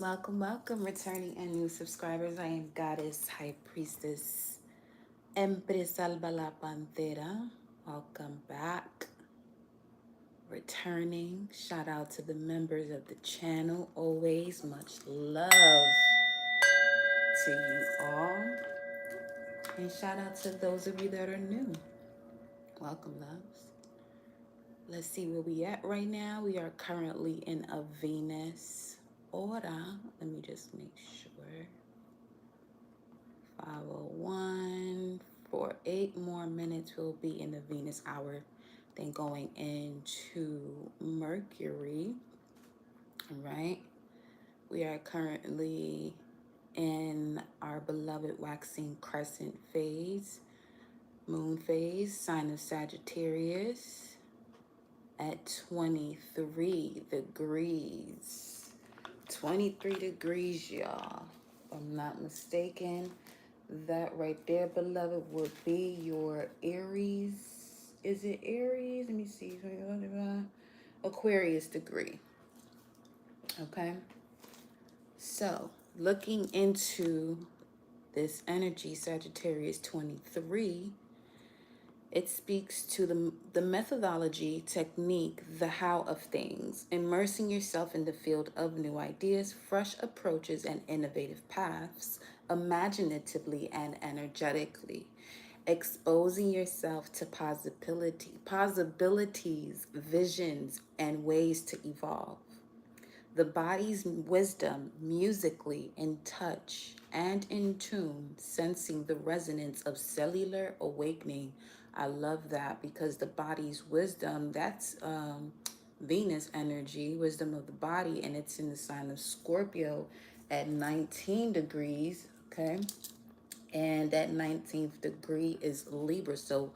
Welcome, returning and new subscribers. I am Goddess High Priestess Empress Alba La Pantera. Welcome back. Returning. Shout out to the members of the channel. Always much love to you all. And shout out to those of you that are new. Welcome, loves. Let's see where we at right now. We are currently in a Venus order. Let me just make sure. 5:01. For 8 more minutes, we'll be in the Venus hour, then going into Mercury. All right. We are currently in our beloved waxing crescent phase, moon phase, sign of Sagittarius at 23 degrees. 23 degrees, y'all. If I'm not mistaken. That right there, beloved, would be your Aries. Is it Aries? Let me see. Aquarius degree. Okay. So, looking into this energy, Sagittarius 23, it speaks to the methodology, technique, the how of things, immersing yourself in the field of new ideas, fresh approaches, and innovative paths, imaginatively and energetically, exposing yourself to possibilities, visions, and ways to evolve. The body's wisdom, musically in touch and in tune, sensing the resonance of cellular awakening. I love that because the body's wisdom, that's Venus energy, wisdom of the body, and it's in the sign of Scorpio at 19 degrees, okay? And that 19th degree is Libra. So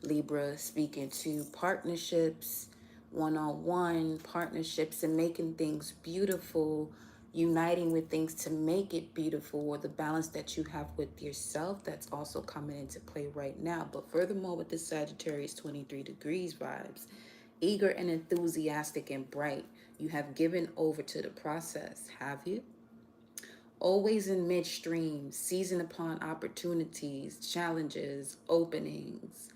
Libra speaking to partnerships, one-on-one partnerships, and making things beautiful, uniting with things to make it beautiful, or the balance that you have with yourself, that's also coming into play right now. But furthermore, with the Sagittarius 23 degrees vibes, eager and enthusiastic and bright, you have given over to the process, have you? Always in midstream, seizing upon opportunities, challenges, openings,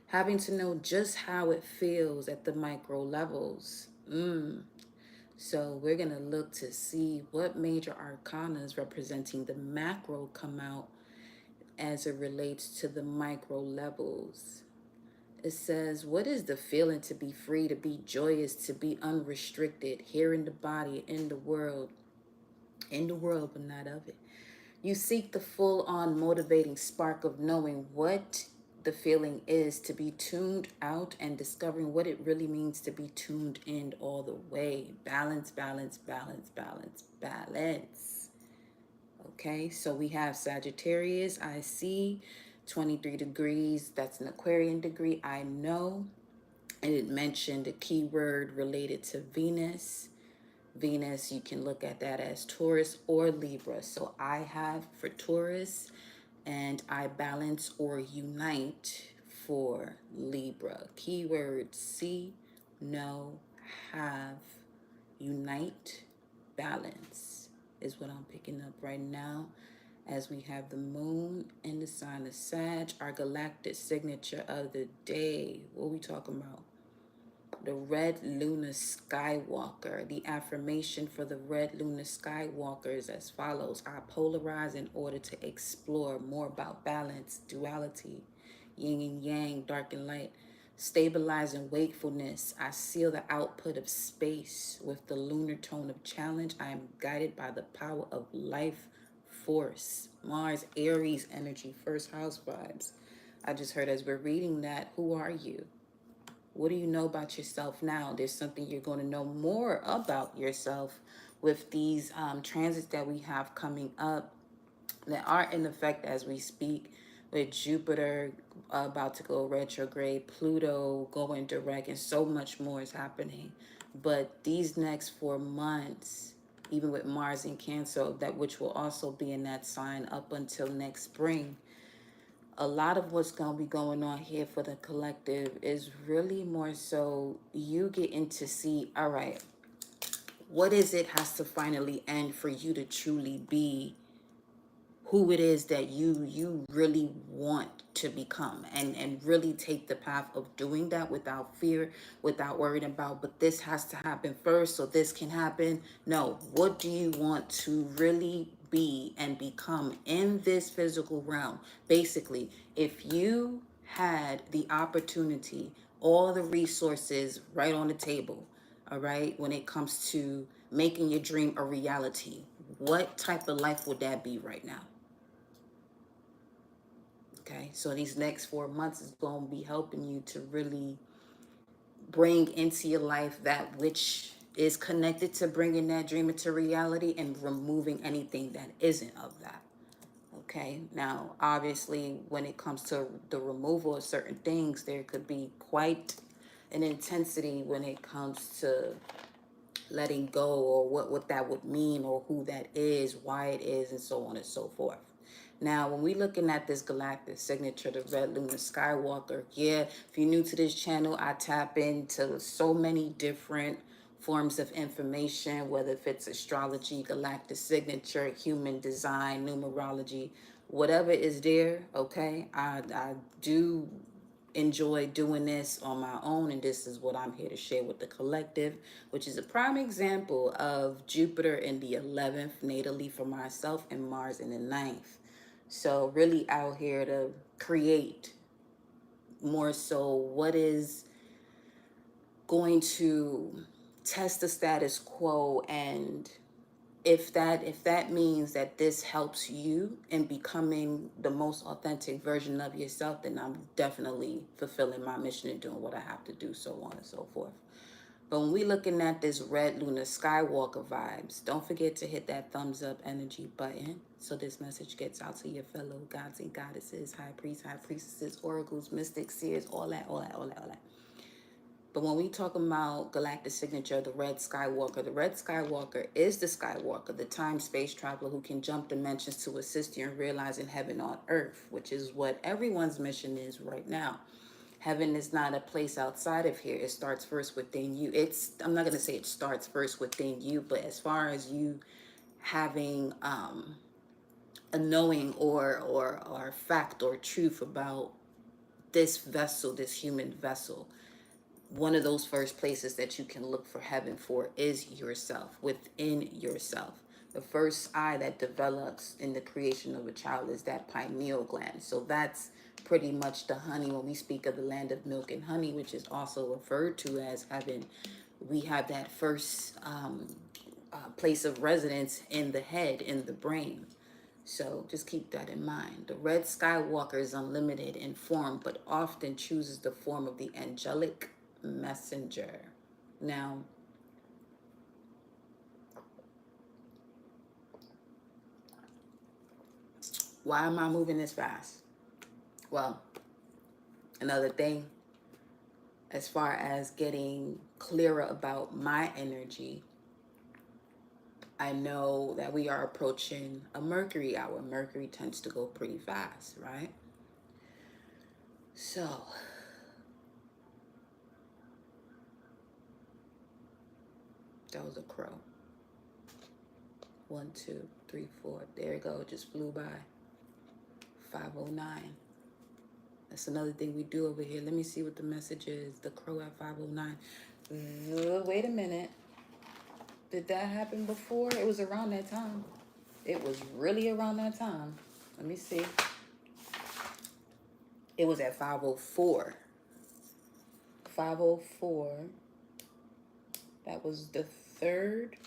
having to know just how it feels at the micro levels. So we're going to look to see what major arcanas representing the macro come out as it relates to the micro levels. It says, what is the feeling to be free, to be joyous, to be unrestricted, here in the body, in the world, but not of it? You seek the full-on motivating spark of knowing what the feeling is to be tuned out and discovering what it really means to be tuned in all the way. Balance, balance, balance, balance, balance. Okay, so we have Sagittarius, I see, 23 degrees. That's an Aquarian degree, I know. And it mentioned a keyword related to Venus. Venus, you can look at that as Taurus or Libra. So I have for Taurus, and I balance or unite for Libra. Keyword see, know, have, unite, balance is what I'm picking up right now, as we have the moon in the sign of Sag, our galactic signature of the day. What are we talking about? The Red Lunar Skywalker. The affirmation for the Red Lunar Skywalker is as follows. I polarize in order to explore more about balance, duality, yin and yang, dark and light. Stabilizing wakefulness. I seal the output of space with the lunar tone of challenge. I am guided by the power of life force. Mars, Aries energy, first house vibes. I just heard as we're reading that, who are you? What do you know about yourself now? There's something you're going to know more about yourself with these transits that we have coming up that are in effect as we speak, with Jupiter about to go retrograde, Pluto going direct, and so much more is happening. But these next 4 months, even with Mars in Cancer, that which will also be in that sign up until next spring, a lot of what's going to be going on here for the collective is really more so you getting to see, all right, What is it has to finally end for you to truly be who it is that you really want to become, and really take the path of doing that without fear, without worrying about, but this has to happen first so this can happen. No, what do you want to really be and become in this physical realm? Basically, if you had the opportunity, all the resources right on the table, all right, when it comes to making your dream a reality, what type of life would that be right now? Okay, so these next 4 months is going to be helping you to really bring into your life that which is connected to bringing that dream into reality, and removing anything that isn't of that. Okay, now obviously, when it comes to the removal of certain things, there could be quite an intensity when it comes to letting go, or what that would mean, or who that is, why it is, and so on and so forth. Now, when we're looking at this galactic signature, the Red Lunar Skywalker, yeah, if you're new to this channel, I tap into so many different forms of information, whether if it's astrology, galactic signature, human design, numerology, whatever is there, okay? I do enjoy doing this on my own, and this is what I'm here to share with the collective, which is a prime example of Jupiter in the 11th natally for myself, and Mars in the ninth. So really out here to create more so what is going to test the status quo, and if that means that this helps you in becoming the most authentic version of yourself, then I'm definitely fulfilling my mission and doing what I have to do, so on and so forth. But when we looking at this Red Lunar Skywalker vibes, don't forget to hit that thumbs up energy button so this message gets out to your fellow gods and goddesses, high priests, high priestesses, oracles, mystics, seers, all that, all that, all that, all that. But when we talk about galactic signature, the Red Skywalker is the Skywalker, the time space traveler who can jump dimensions to assist you in realizing heaven on earth, which is what everyone's mission is right now. Heaven is not a place outside of here. It starts first within you. I'm not going to say it starts first within you, but as far as you having a knowing or fact or truth about this vessel, this human vessel, one of those first places that you can look for heaven for is yourself, within yourself. The first eye that develops in the creation of a child is that pineal gland. So that's pretty much the honey. When we speak of the land of milk and honey, which is also referred to as heaven, we have that first place of residence in the head, in the brain. So just keep that in mind. The Red Skywalker is unlimited in form, but often chooses the form of the angelic messenger. Now, why am I moving this fast? Well, another thing, as far as getting clearer about my energy, I know that we are approaching a Mercury hour. Mercury tends to go pretty fast, right? So, that was a crow. 1, 2, 3, 4. There you go. It just flew by. 5:09. That's another thing we do over here. Let me see what the message is. The crow at 5:09. Wait a minute. Did that happen before? It was around that time. It was really around that time. Let me see. It was at 5:04. 5:04. That was the third.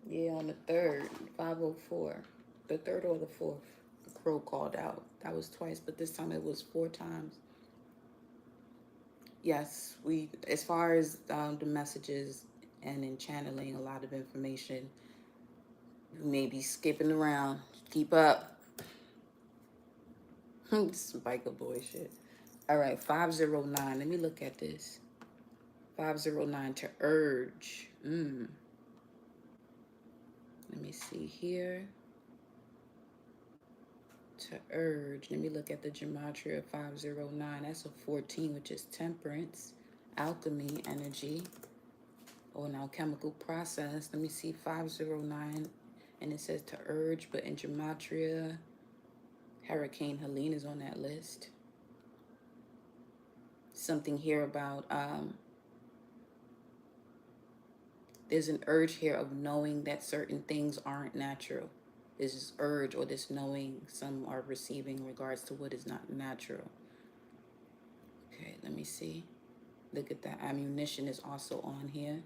Yeah, on the third. 5:04. The third or the fourth. The crow called out. That was twice, but this time it was 4 times. Yes, we, as far as the messages and in channeling a lot of information, you may be skipping around. Keep up. Some biker boy shit. All right, 509. Let me look at this. 509 to urge. Let me see here. To urge. Let me look at the gematria of 509. That's a 14, which is temperance. alchemy energy or an alchemical process. Let me see, 509, and it says to urge, but in gematria, Hurricane Helene is on that list. Something here about there's an urge here of knowing that certain things aren't natural. This urge or this knowing some are receiving in regards to what is not natural. Okay, let me see. Look at that. Ammunition is also on here.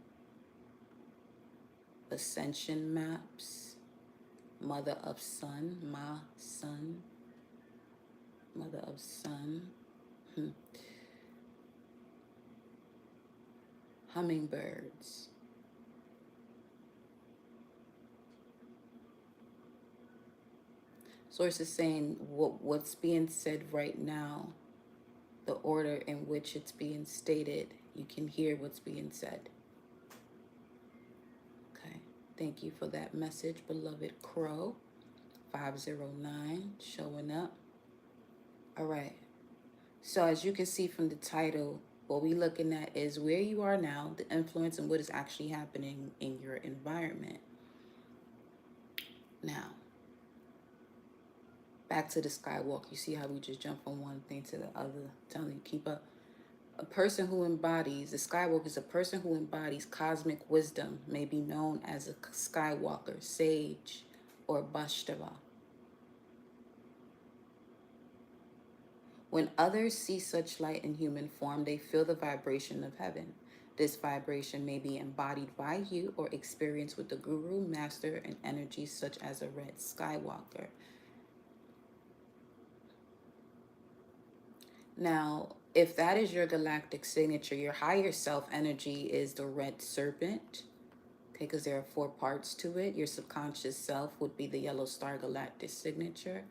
Ascension maps. Mother of Sun. Ma Sun. Mother of Sun. Hummingbirds. Source is saying what's being said right now, the order in which it's being stated, you can hear what's being said. Okay, thank you for that message, beloved Crow. 509 showing up. All right, so as you can see from the title, what we're looking at is where you are now, the influence, and what is actually happening in your environment. Now, back to the skywalk. You see how we just jump from one thing to the other, telling you keep up. A person who embodies, the skywalker is a person who embodies cosmic wisdom, may be known as a skywalker, sage, or Bashtava. When others see such light in human form, they feel the vibration of heaven. This vibration may be embodied by you or experienced with the guru, master, and energies such as a red skywalker. Now, if that is your galactic signature, your higher self energy is the red serpent, okay, because there are 4 parts to it. Your subconscious self would be the yellow star galactic signature.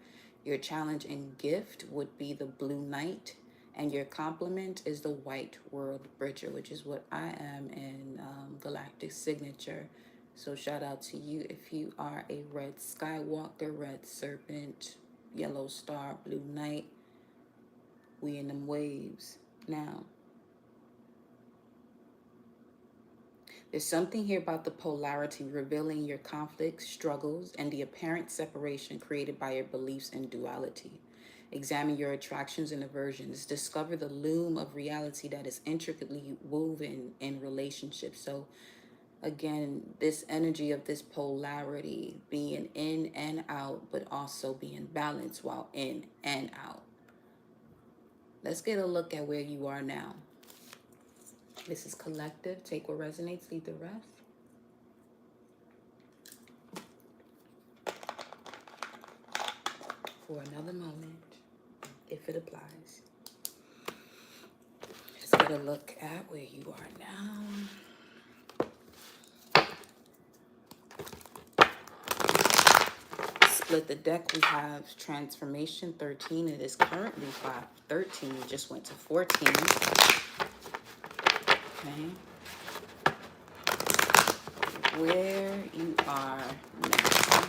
Your challenge and gift would be the blue knight. And your complement is the white world bridger, which is what I am in galactic signature. So shout out to you if you are a red skywalker, red serpent, yellow star, blue knight. We in them waves now. There's something here about the polarity revealing your conflicts, struggles, and the apparent separation created by your beliefs in duality. Examine your attractions and aversions. Discover the loom of reality that is intricately woven in relationships. So again, this energy of this polarity, being in and out, but also being balanced while in and out. Let's get a look at where you are now. This is collective. Take what resonates, leave the rest. For another moment, if it applies. Let's get a look at where you are now. Split the deck. We have Transformation 13. It is currently 513. We just went to 14. Okay. Where you are now.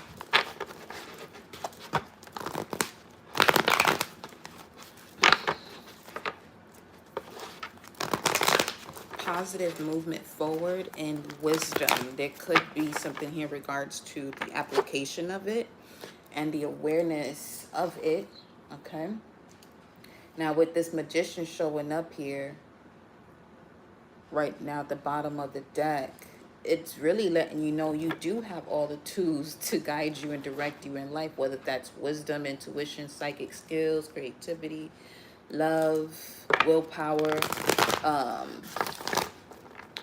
Positive movement forward and wisdom. There could be something here in regards to the application of it and the awareness of it. Okay. Now with this magician showing up here right now at the bottom of the deck, it's really letting you know you do have all the tools to guide you and direct you in life, whether that's wisdom, intuition, psychic skills, creativity, love, willpower,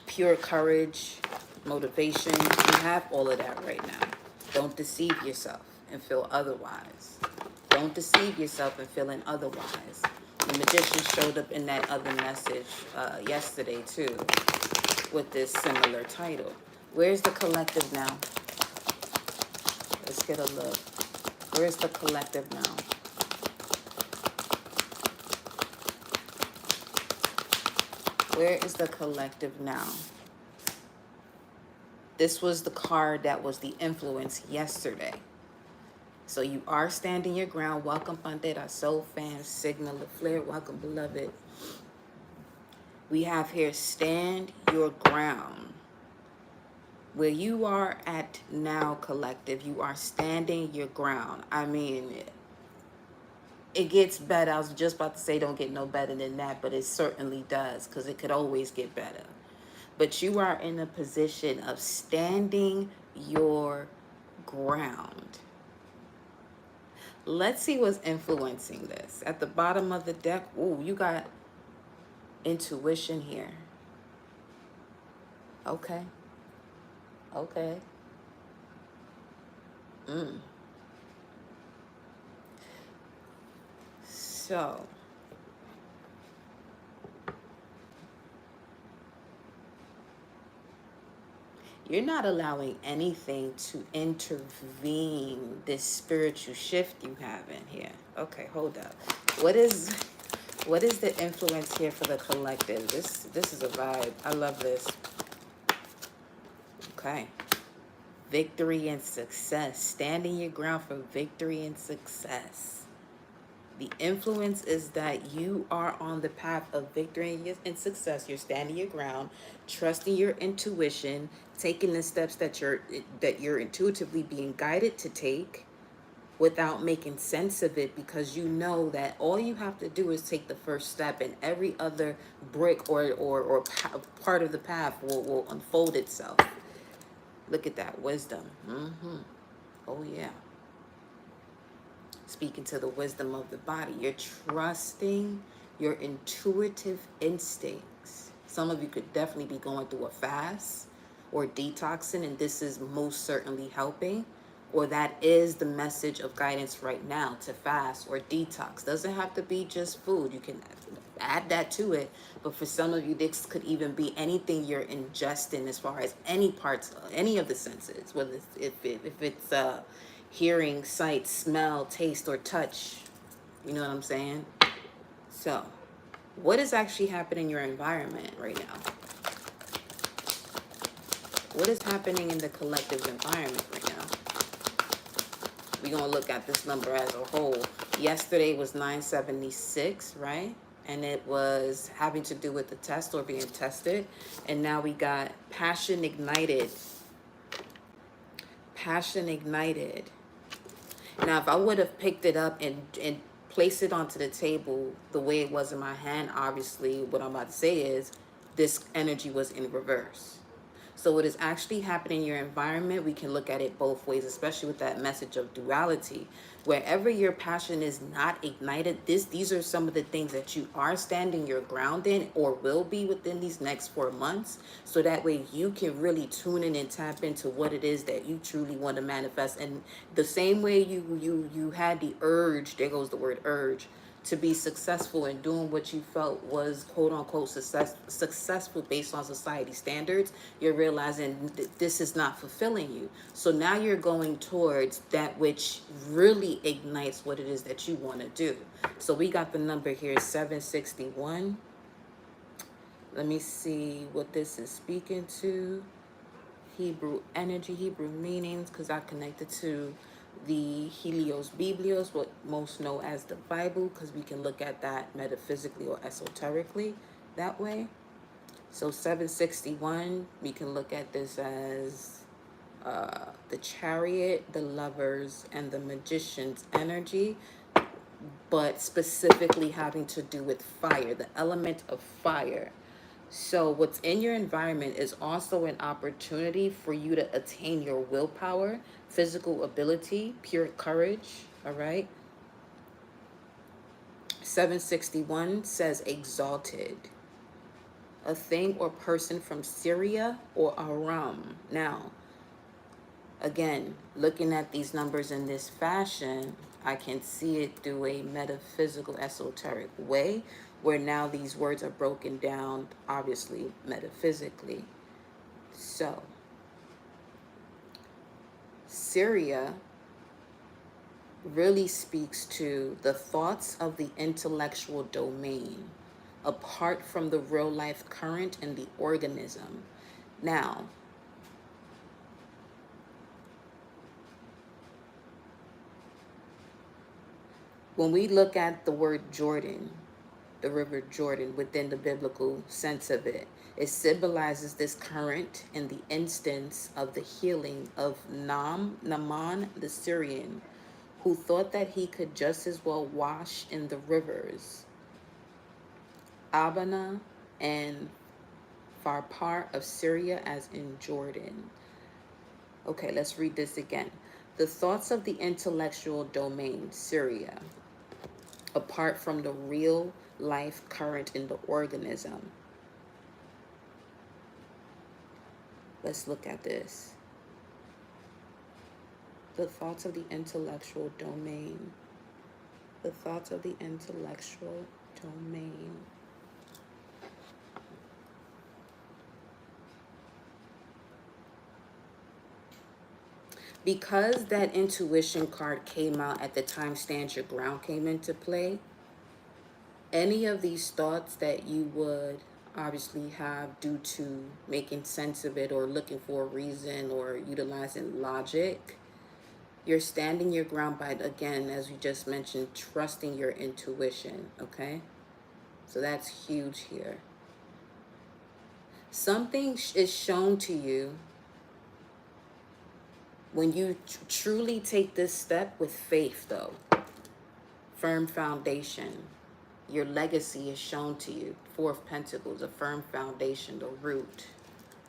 pure courage, motivation. You have all of that right now. Don't deceive yourself and feel otherwise. Don't deceive yourself and feeling otherwise. The magician showed up in that other message yesterday too with this similar title. Where's the collective now? Let's get a look. Where's the collective now? Where is the collective now? This was the card that was the influence yesterday. So you are standing your ground. Welcome, Pantera Soul fans. Signal the flare. Welcome, beloved. We have here, stand your ground. Where you are at now, collective, you are standing your ground. I mean, it gets better. I was just about to say don't get no better than that, but it certainly does, because it could always get better. But you are in a position of standing your ground. Let's see what's influencing this. At the bottom of the deck, ooh, you got intuition here. Okay. Okay. Mm. So, you're not allowing anything to intervene this spiritual shift you have in here. Okay, hold up. What is the influence here for the collective? This is a vibe. I love this. Okay. Victory and success. Standing your ground for victory and success. The influence is that you are on the path of victory and success. You're standing your ground, trusting your intuition, taking the steps that you're intuitively being guided to take without making sense of it, because you know that all you have to do is take the first step, and every other brick or part of the path will unfold itself. Look at that wisdom. Oh yeah. Speaking to the wisdom of the body. You're trusting your intuitive instincts. Some of you could definitely be going through a fast or detoxing, and this is most certainly helping. Or that is the message of guidance right now, to fast or detox. Doesn't have to be just food. You can add that to it. But for some of you, this could even be anything you're ingesting as far as any parts, any of the senses, whether if it's hearing, sight, smell, taste, or touch. You know what I'm saying? So, what is actually happening in your environment right now? What is happening in the collective environment right now? We're going to look at this number as a whole. Yesterday was 976, right? And it was having to do with the test or being tested. And now we got passion ignited. Passion ignited. Now, if I would have picked it up and placed it onto the table the way it was in my hand, obviously what I'm about to say is this energy was in reverse. So what is actually happening in your environment, we can look at it both ways, especially with that message of duality. Wherever your passion is not ignited, these are some of the things that you are standing your ground in, or will be within these next 4 months. So that way you can really tune in and tap into what it is that you truly want to manifest. And the same way you had the urge, there goes the word urge, to be successful in doing what you felt was quote unquote successful based on society standards, you're realizing this is not fulfilling you. So now you're going towards that which really ignites what it is that you want to do. So we got the number here, 761. Let me see what this is speaking to. Hebrew energy, Hebrew meanings, because I connected to the Helios Biblios, what most know as the Bible, because we can look at that metaphysically or esoterically that way. So 761, we can look at this as the Chariot, the Lovers, and the Magician's energy, but specifically having to do with fire, the element of fire. So what's in your environment is also an opportunity for you to attain your willpower, physical ability, pure courage, all right? 761 says exalted. A thing or person from Syria or Aram. Now, again, looking at these numbers in this fashion, I can see it through a metaphysical, esoteric way, where now these words are broken down, obviously, metaphysically. So, Syria really speaks to the thoughts of the intellectual domain, apart from the real life current in the organism. Now, when we look at the word Jordan, the River Jordan within the biblical sense of it. It symbolizes this current in the instance of the healing of Naaman the Syrian, who thought that he could just as well wash in the rivers Abana and Pharpar of Syria as in Jordan. Okay, let's read this again. The thoughts of the intellectual domain, Syria, apart from the real life current in the organism. Let's look at this. The thoughts of the intellectual domain. The thoughts of the intellectual domain. Because that intuition card came out at the time Stand Your Ground came into play, any of these thoughts that you would obviously have due to making sense of it or looking for a reason or utilizing logic, you're standing your ground by, again, as we just mentioned, trusting your intuition, okay? So that's huge here. Something is shown to you when you truly take this step with faith, though. Firm foundation. Your legacy is shown to you. Four of Pentacles, a firm foundation, the root.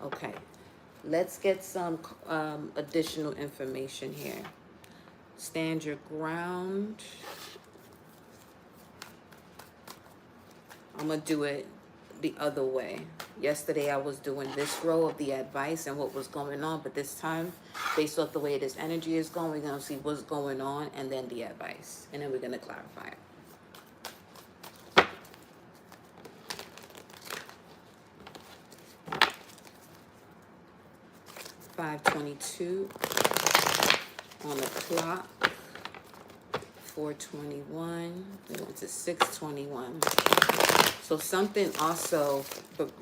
Okay, let's get some additional information here. Stand your ground. I'm going to do it the other way. Yesterday I was doing this row of the advice and what was going on, but this time, based off the way this energy is going, we're going to see what's going on and then the advice. And then we're going to clarify it. $5:22 on the clock. 4:21. We went to 6:21. So something also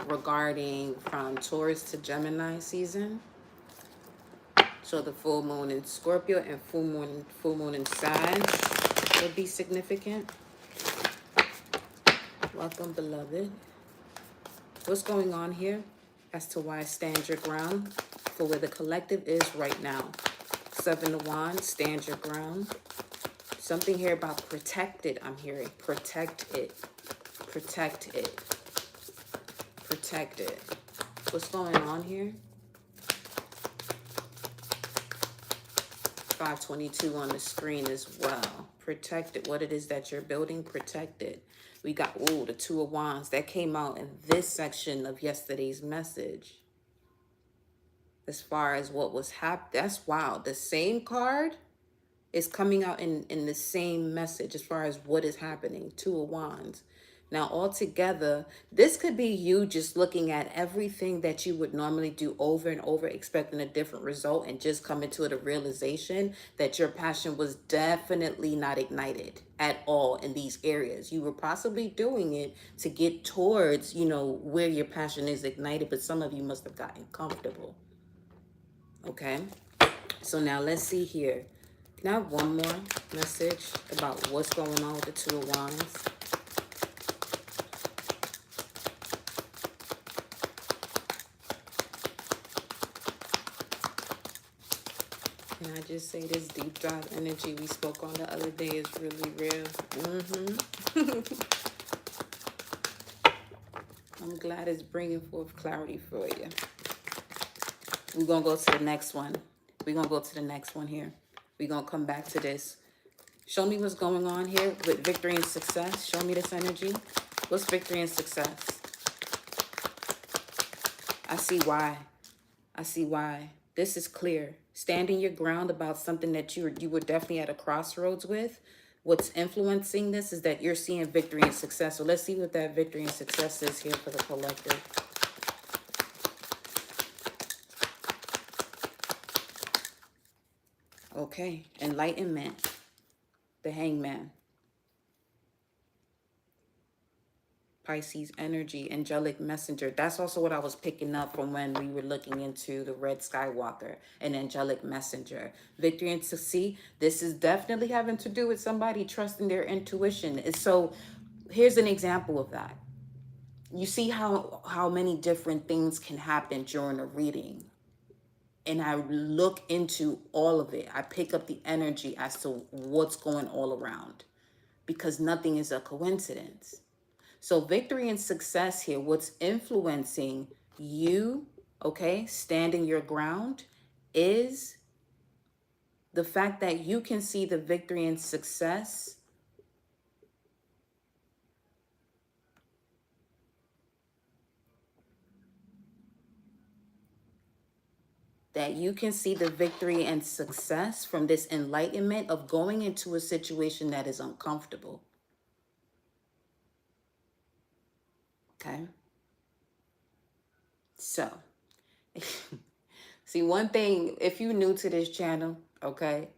regarding from Taurus to Gemini season. So the full moon in Scorpio and full moon in Sag would be significant. Welcome, beloved. What's going on here as to why stand your ground for where the collective is right now? 7 of Wands, stand your ground. Something here about protected, I'm hearing. Protect it. Protect it. Protect it. What's going on here? 5:22 on the screen as well. Protect it. What it is that you're building, protect it. We got, ooh, the 2 of Wands. That came out in this section of yesterday's message. As far as what was happening. That's wild. The same card is coming out in the same message as far as what is happening. 2 of Wands. Now, altogether, this could be you just looking at everything that you would normally do over and over, expecting a different result, and just coming to the realization that your passion was definitely not ignited at all in these areas. You were possibly doing it to get towards, you know, where your passion is ignited, but some of you must have gotten comfortable. Okay? So now let's see here. Can I have one more message about what's going on with the 2 of Wands? Can I just say this deep dive energy we spoke on the other day is really real? I'm glad it's bringing forth clarity for you. We're going to go to the next one. We're going to go to the next one here. We're going to come back to this. Show me what's going on here with victory and success. Show me this energy. What's victory and success? I see why. I see why. This is clear. Standing your ground about something that you were definitely at a crossroads with. What's influencing this is that you're seeing victory and success. So let's see what that victory and success is here for the collective. Okay, enlightenment. The Hangman. Pisces energy, angelic messenger. That's also what I was picking up from when we were looking into the Red Skywalker, an angelic messenger. Victory and succeed. This is definitely having to do with somebody trusting their intuition. It's so Here's an example of that. You see how many different things can happen during a reading, and I look into all of it. I pick up the energy as to what's going all around, because nothing is a coincidence. So victory and success here, what's influencing you, okay, standing your ground, is the fact that you can see the victory and success that you can see the victory and success from this enlightenment of going into a situation that is uncomfortable. Okay. So, see, one thing, if you're new to this channel, okay,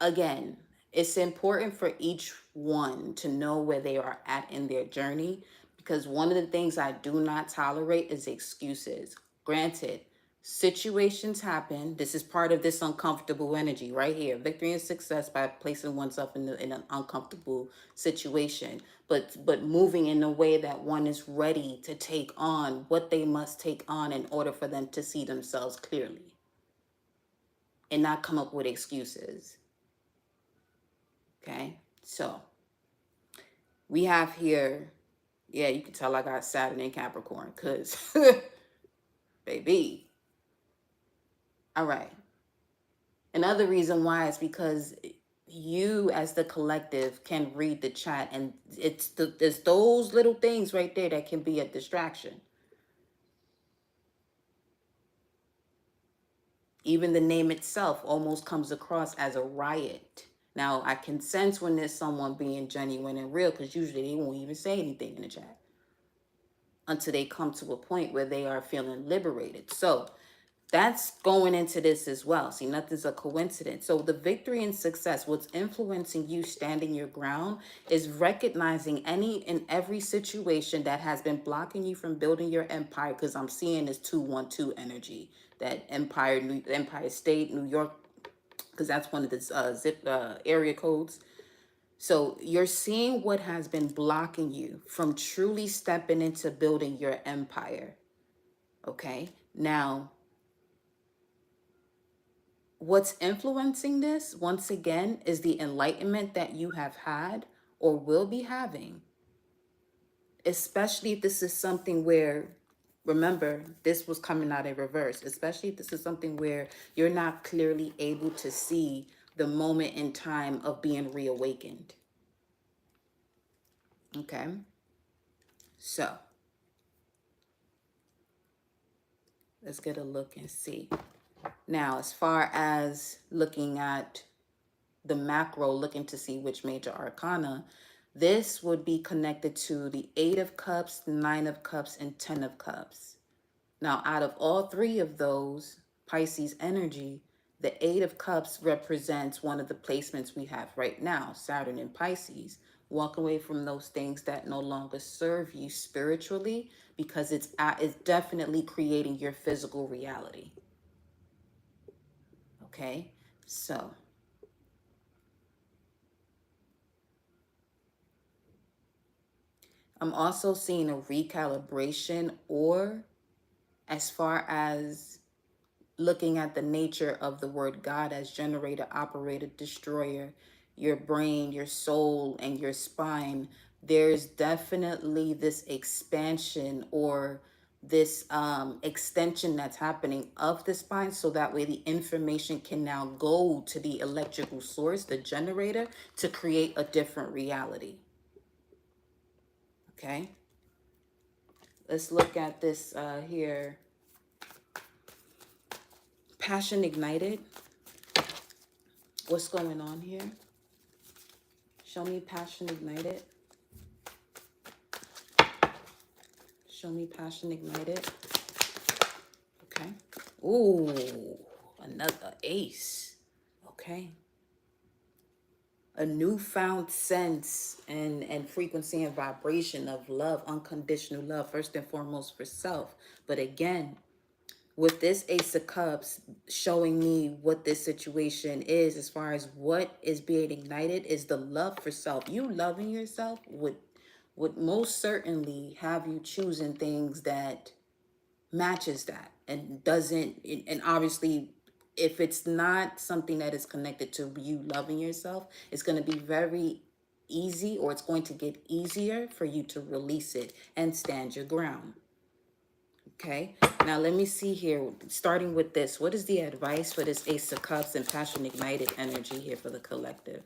again, it's important for each one to know where they are at in their journey, because one of the things I do not tolerate is excuses. Granted, situations happen. This is part of this uncomfortable energy right here. Victory and success by placing oneself in an uncomfortable situation, but moving in a way that one is ready to take on what they must take on in order for them to see themselves clearly and not come up with excuses. Okay, so we have here, yeah, you can tell I got Saturn in Capricorn, because, baby. All right. Another reason why is because you as the collective can read the chat, and it's those little things right there that can be a distraction. Even the name itself almost comes across as a riot. Now, I can sense when there's someone being genuine and real, because usually they won't even say anything in the chat until they come to a point where they are feeling liberated. So that's going into this as well. See, nothing's a coincidence. So the victory and success, what's influencing you standing your ground, is recognizing any and every situation that has been blocking you from building your empire. Because I'm seeing this 212 energy, that Empire State, New York, because that's one of the zip area codes. So you're seeing what has been blocking you from truly stepping into building your empire. Okay. Now, what's influencing this, once again, is the enlightenment that you have had or will be having, especially if this is something where, remember, this was coming out in reverse, especially if this is something where you're not clearly able to see the moment in time of being reawakened. Okay. So let's get a look and see. Now, as far as looking at the macro, looking to see which major arcana, this would be connected to the Eight of Cups, the Nine of Cups, and Ten of Cups. Now, out of all three of those, Pisces energy, the Eight of Cups represents one of the placements we have right now, Saturn in Pisces. Walk away from those things that no longer serve you spiritually, because it's definitely creating your physical reality. Okay, so I'm also seeing a recalibration, or as far as looking at the nature of the word God as generator, operator, destroyer, your brain, your soul, and your spine, there's definitely this expansion or this extension that's happening of the spine, so that way the information can now go to the electrical source, the generator, to create a different reality. Okay, let's look at this here. Passion ignited. What's going on here? Show me passion ignited. Show me passion ignited. Okay. Ooh, another ace. Okay. A newfound sense and frequency and vibration of love, unconditional love, first and foremost for self. But again, With this Ace of Cups showing me what this situation is, as far as what is being ignited, is the love for self. You loving yourself would most certainly have you choosing things that matches that and doesn't, and obviously if it's not something that is connected to you loving yourself, it's going to be very easy, or it's going to get easier for you to release it and stand your ground. Okay, now let me see here, starting with this, what is the advice for this Ace of Cups and passion ignited energy here for the collective?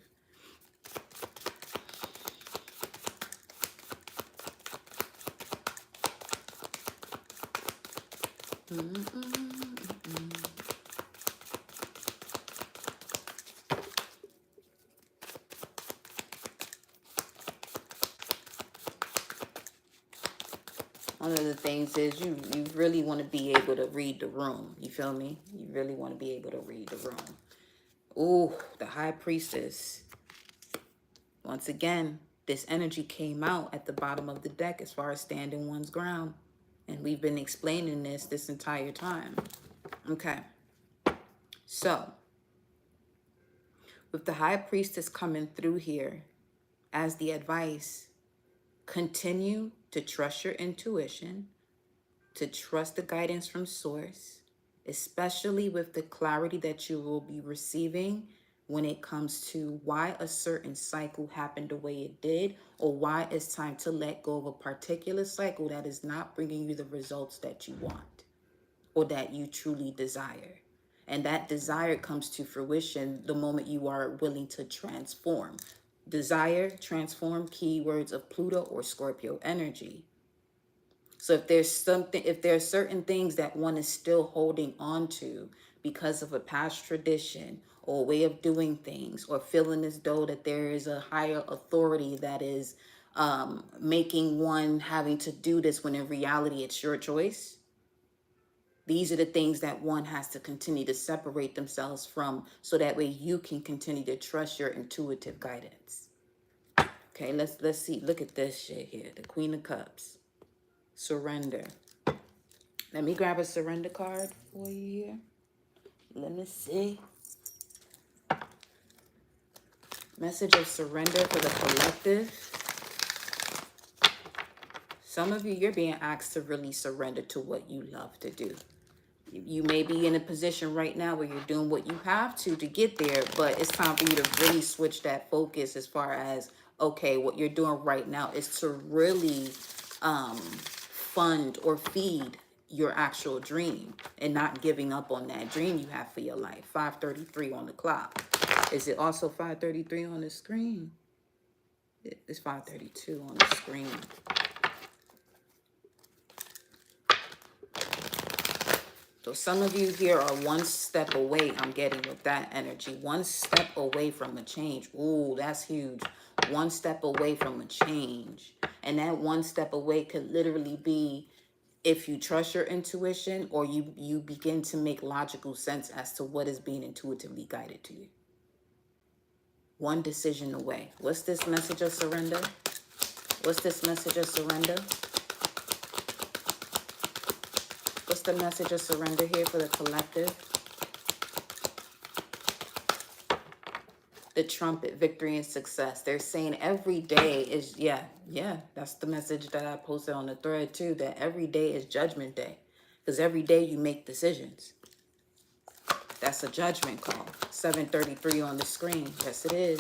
One of the things is you really want to be able to read the room. You feel me? You really want to be able to read the room. Ooh, the High Priestess. Once again, this energy came out at the bottom of the deck as far as standing one's ground. And we've been explaining this entire time. Okay. So, with the High Priestess coming through here as the advice, continue to trust your intuition, to trust the guidance from source, especially with the clarity that you will be receiving when it comes to why a certain cycle happened the way it did, or why it's time to let go of a particular cycle that is not bringing you the results that you want or that you truly desire. And that desire comes to fruition the moment you are willing to transform. Desire, transform, keywords of Pluto or Scorpio energy. So if there are certain things that one is still holding on to because of a past tradition or a way of doing things, or feeling as though that there is a higher authority that is making one having to do this, when in reality it's your choice, these are the things that one has to continue to separate themselves from, so that way you can continue to trust your intuitive guidance. Okay, let's see. Look at this shit here. The Queen of Cups. Surrender. Let me grab a surrender card for you here. Let me see. Message of surrender for the collective. Some of you, you're being asked to really surrender to what you love to do. You may be in a position right now where you're doing what you have to get there, but it's time for you to really switch that focus as far as, okay, what you're doing right now is to really fund or feed your actual dream, and not giving up on that dream you have for your life. 5:33 on the clock. Is it also 5:33 on the screen? It's 5:32 on the screen. So some of you here are one step away, I'm getting with that energy. One step away from a change. Ooh, that's huge. One step away from a change. And that one step away could literally be if you trust your intuition, or you begin to make logical sense as to what is being intuitively guided to you. One decision away. What's this message of surrender? What's this message of surrender? What's the message of surrender here for the collective? The trumpet, victory and success. They're saying every day is, yeah, that's the message that I posted on the thread too, that every day is judgment day. Because every day you make decisions. That's a judgment call. 7:33 on the screen. Yes, it is.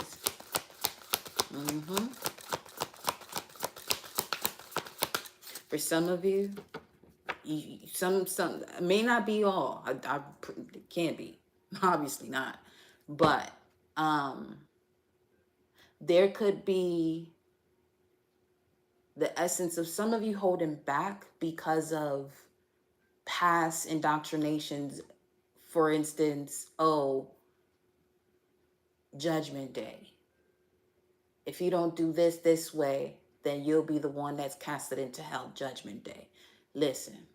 For some of you, some may not be all. It can't be, obviously not. But there could be the essence of some of you holding back because of past indoctrinations. For instance, judgment day. If you don't do this way, then you'll be the one that's casted into hell, judgment day. Listen,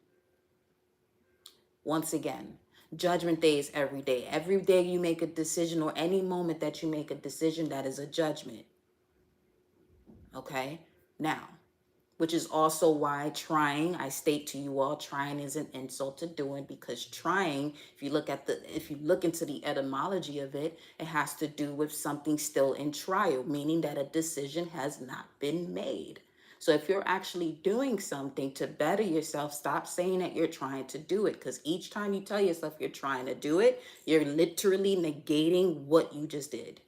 once again, judgment day is every day. Every day you make a decision, or any moment that you make a decision, that is a judgment. Okay? Now, which is also why trying, I state to you all, trying is an insult to doing, because trying, if you look into the etymology of it, it has to do with something still in trial, meaning that a decision has not been made. So if you're actually doing something to better yourself, stop saying that you're trying to do it, because each time you tell yourself you're trying to do it, you're literally negating what you just did.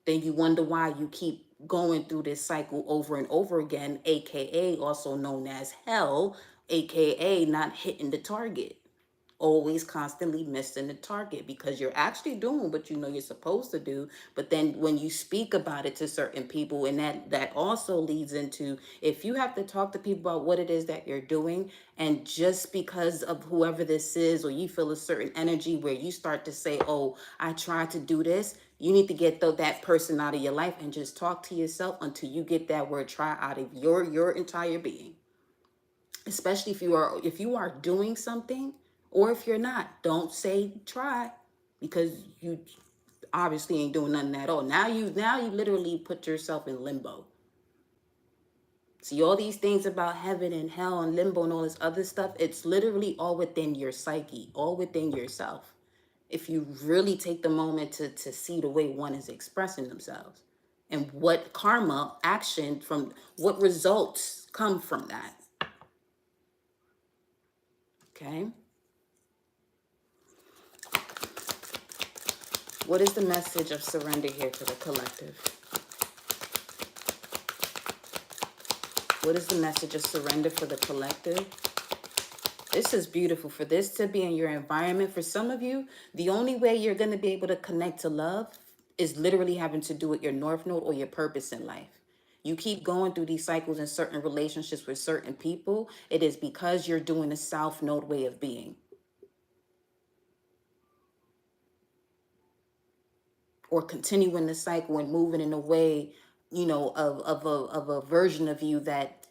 Then you wonder why you keep going through this cycle over and over again, aka also known as hell, aka not hitting the target, always constantly missing the target, because you're actually doing what you know you're supposed to do. But then when you speak about it to certain people, and that also leads into, if you have to talk to people about what it is that you're doing, and just because of whoever this is, or you feel a certain energy where you start to say, oh, I tried to do this, you need to get that person out of your life and just talk to yourself until you get that word try out of your entire being. Especially if you are doing something, or if you're not, don't say try, because you obviously ain't doing nothing at all. Now you literally put yourself in limbo. See, all these things about heaven and hell and limbo and all this other stuff, it's literally all within your psyche, all within yourself, if you really take the moment to see the way one is expressing themselves, and what karma action, from what results come from that. Okay. What is the message of surrender here for the collective? What is the message of surrender for the collective? This is beautiful. For this to be in your environment, for some of you, the only way you're going to be able to connect to love is literally having to do with your north node or your purpose in life. You keep going through these cycles in certain relationships with certain people, it is because you're doing a south node way of being, or continuing the cycle and moving in a way, of a version of you that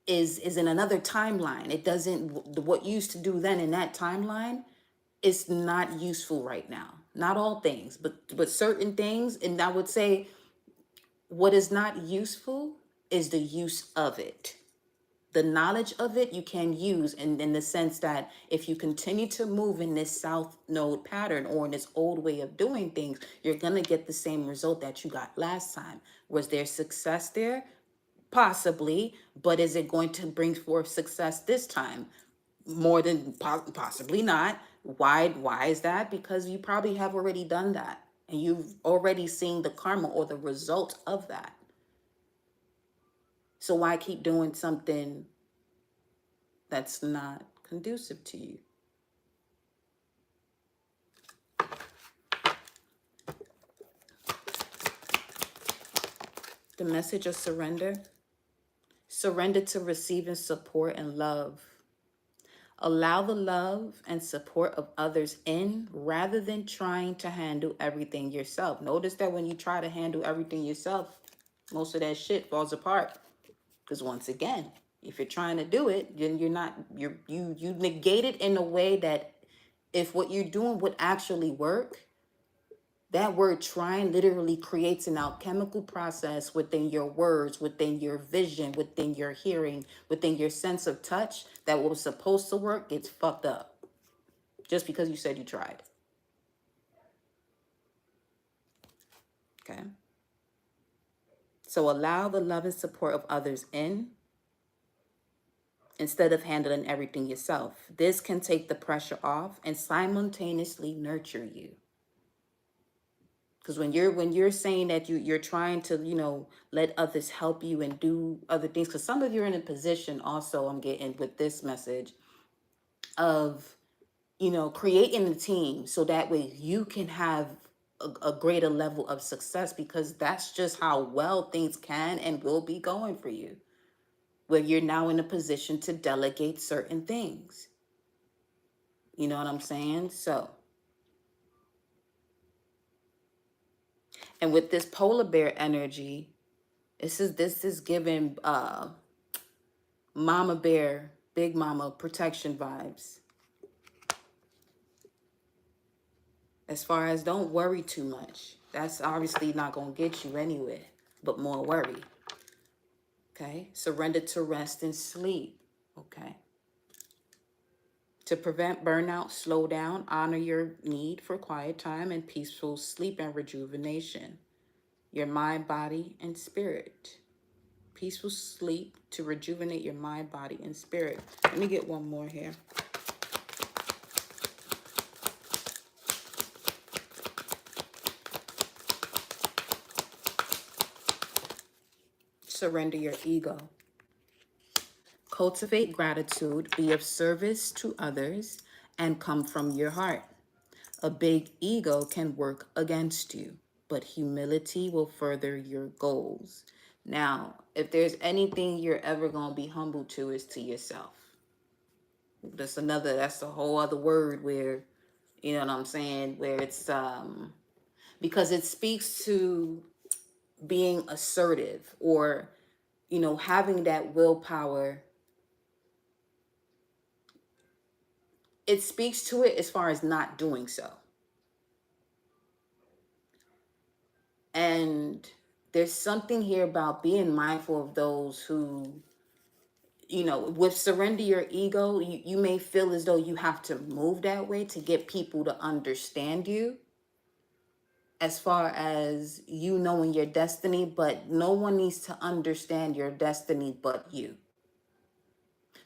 is in another timeline. It doesn't, what you used to do then in that timeline is not useful right now. Not all things, but certain things. And I would say what is not useful is the use of it. The knowledge of it you can use in the sense that if you continue to move in this south node pattern, or in this old way of doing things, you're going to get the same result that you got last time. Was there success there? Possibly. But is it going to bring forth success this time? More than possibly not. Why is that? Because you probably have already done that, and you've already seen the karma or the result of that. So why keep doing something that's not conducive to you? The message of surrender. Surrender to receiving support and love. Allow the love and support of others in, rather than trying to handle everything yourself. Notice that when you try to handle everything yourself, most of that shit falls apart. Because once again, if you're trying to do it, then you negate it in a way that, if what you're doing would actually work, that word trying literally creates an alchemical process within your words, within your vision, within your hearing, within your sense of touch, that what was supposed to work gets fucked up just because you said you tried. Okay. So allow the love and support of others in, instead of handling everything yourself. This can take the pressure off and simultaneously nurture you. Because when you're saying that you're trying to, let others help you and do other things, because some of you are in a position also, I'm getting with this message, of, creating a team so that way you can have a greater level of success, because that's just how well things can and will be going for you, where you're now in a position to delegate certain things. You know what I'm saying? So, and with this polar bear energy, this is giving mama bear, big mama protection vibes. As far as don't worry too much. That's obviously not going to get you anywhere, but more worry. Okay. Surrender to rest and sleep. Okay. To prevent burnout, slow down, honor your need for quiet time and peaceful sleep and rejuvenation. Your mind, body, and spirit. Peaceful sleep to rejuvenate your mind, body, and spirit. Let me get one more here. Surrender your ego. Cultivate gratitude, be of service to others, and come from your heart. A big ego can work against you, but humility will further your goals. Now, if there's anything you're ever going to be humble to, is to yourself. That's a whole other word where, you know what I'm saying, where it's, because it speaks to being assertive or, having that willpower. It speaks to it as far as not doing so. And there's something here about being mindful of those who, with surrender your ego, you may feel as though you have to move that way to get people to understand you as far as you knowing your destiny, but no one needs to understand your destiny but you.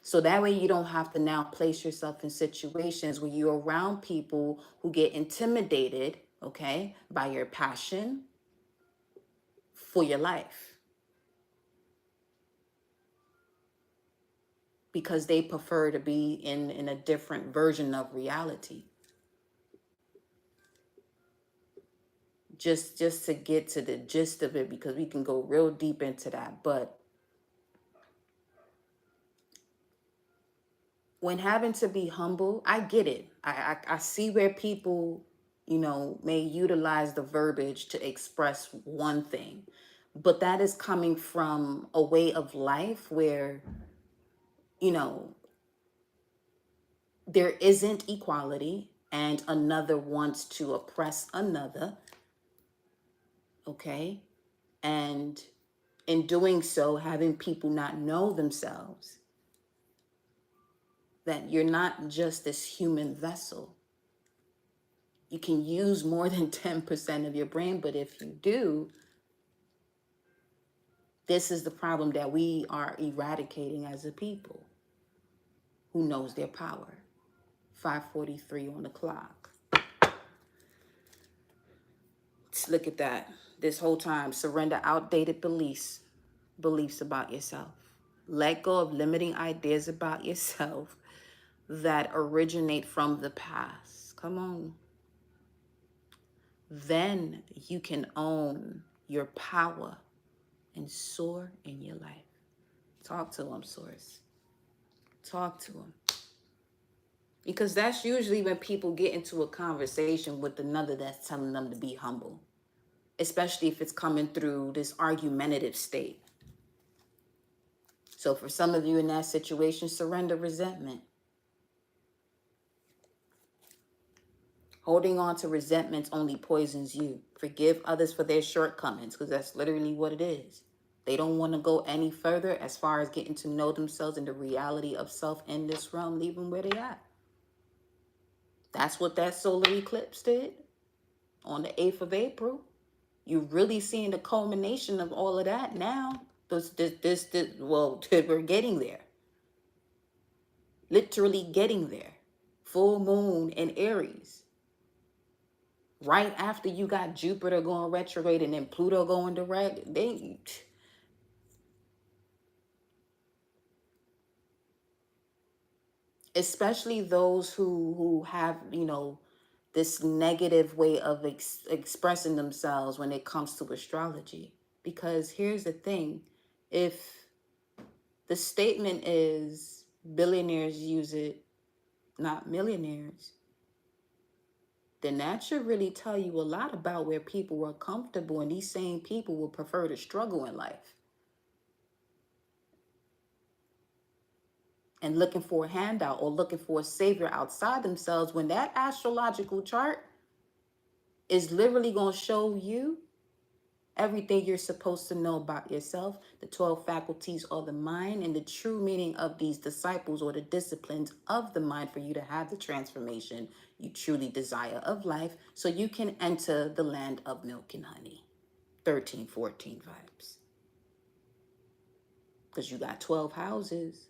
So that way you don't have to now place yourself in situations where you're around people who get intimidated, okay, by your passion for your life because they prefer to be in a different version of reality. Just to get to the gist of it, because we can go real deep into that. But when having to be humble, I get it. I see where people, may utilize the verbiage to express one thing, but that is coming from a way of life where, you know, there isn't equality and another wants to oppress another. Okay. And in doing so, having people not know themselves, that you're not just this human vessel. You can use more than 10% of your brain, but if you do, this is the problem that we are eradicating as a people who knows their power. 5:43 on the clock. Let's look at that. This whole time, surrender outdated beliefs about yourself. Let go of limiting ideas about yourself that originate from the past. Come on. Then you can own your power and soar in your life. Talk to them, Source. Talk to them. Because that's usually when people get into a conversation with another that's telling them to be humble, especially if it's coming through this argumentative state. So for some of you in that situation, surrender resentment. Holding on to resentments only poisons you. Forgive others for their shortcomings, because that's literally what it is. They don't want to go any further as far as getting to know themselves and the reality of self in this realm, leave them where they at. That's what that solar eclipse did on the 8th of April. You're really seeing the culmination of all of that now. Well, we're getting there. Literally getting there. Full moon in Aries. Right after you got Jupiter going retrograde and then Pluto going direct, especially those who have, this negative way of expressing themselves when it comes to astrology. Because here's the thing, if the statement is billionaires use it, not millionaires, then that should really tell you a lot about where people are comfortable, and these same people will prefer to struggle in life and looking for a handout or looking for a savior outside themselves, when that astrological chart is literally going to show you everything you're supposed to know about yourself, the 12 faculties of the mind, and the true meaning of these disciples or the disciplines of the mind for you to have the transformation you truly desire of life so you can enter the land of milk and honey. 13, 14 vibes. Because you got 12 houses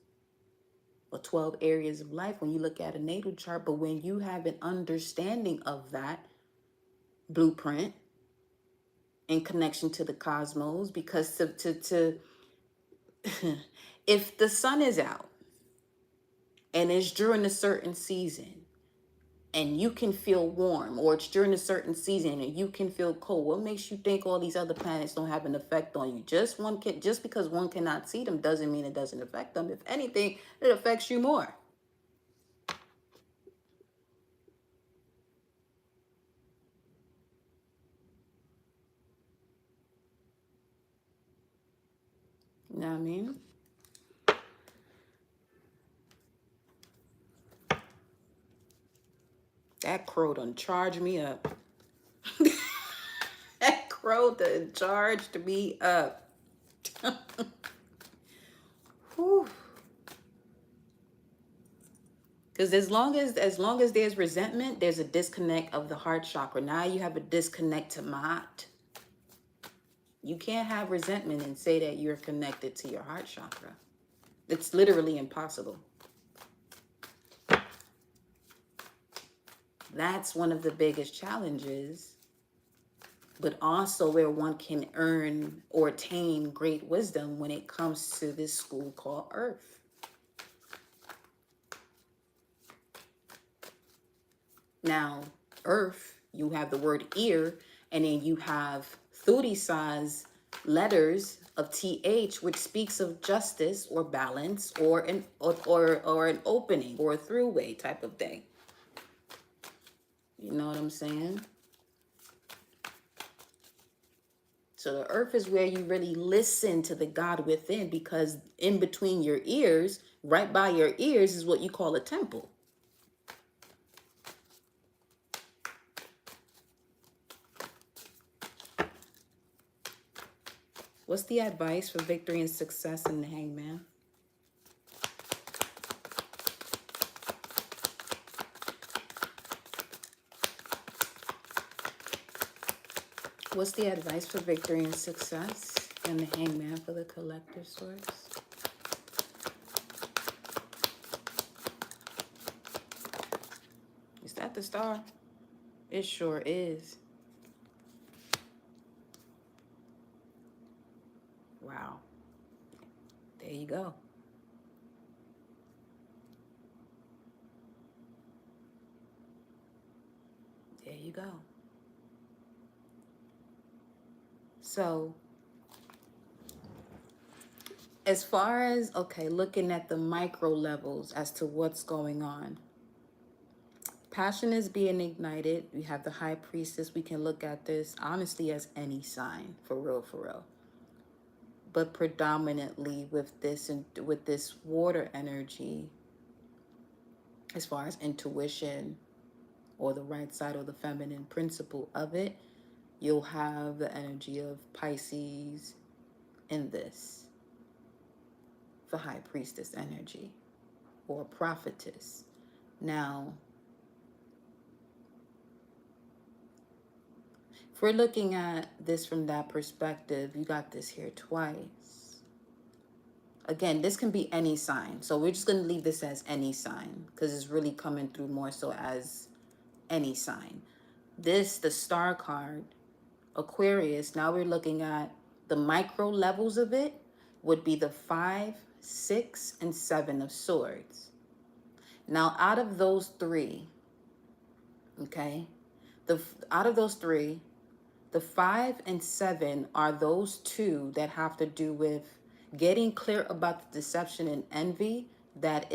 or 12 areas of life when you look at a natal chart. But when you have an understanding of that blueprint in connection to the cosmos, because if the sun is out and it's during a certain season and you can feel warm, or it's during a certain season and you can feel cold, what makes you think all these other planets don't have an effect on you? Just because one cannot see them doesn't mean it doesn't affect them. If anything, it affects you more. You know what I mean? That crow done charged me up. That crow done charged me up. Whew. Because as long as there's resentment, there's a disconnect of the heart chakra. Now you have a disconnect to Maat. You can't have resentment and say that you're connected to your heart chakra. It's literally impossible. That's one of the biggest challenges, but also where one can earn or attain great wisdom when it comes to this school called Earth. Now, Earth, you have the word ear, and then you have 30 size letters of TH, which speaks of justice or balance or an opening or a throughway type of thing. You know what I'm saying? So the earth is where you really listen to the God within, because in between your ears, right by your ears, is what you call a temple. What's the advice for victory and success in the Hangman? What's the advice for victory and success in the Hangman for the collective source? Is that the star? It sure is. Wow. There you go. There you go. So, as far as, okay, looking at the micro levels as to what's going on, passion is being ignited. We have the high priestess. We can look at this honestly as any sign, for real, for real. But predominantly with this water energy, as far as intuition or the right side or the feminine principle of it, you'll have the energy of Pisces in this, the high priestess energy or prophetess. Now, if we're looking at this from that perspective, you got this here twice. Again, this can be any sign. So we're just going to leave this as any sign because it's really coming through more so as any sign. This, the star card, Aquarius, now we're looking at the micro levels of it, would be the 5, 6, and 7 of swords. Now, out of those three, okay, out of those three, the 5 and 7 are those two that have to do with getting clear about the deception and envy that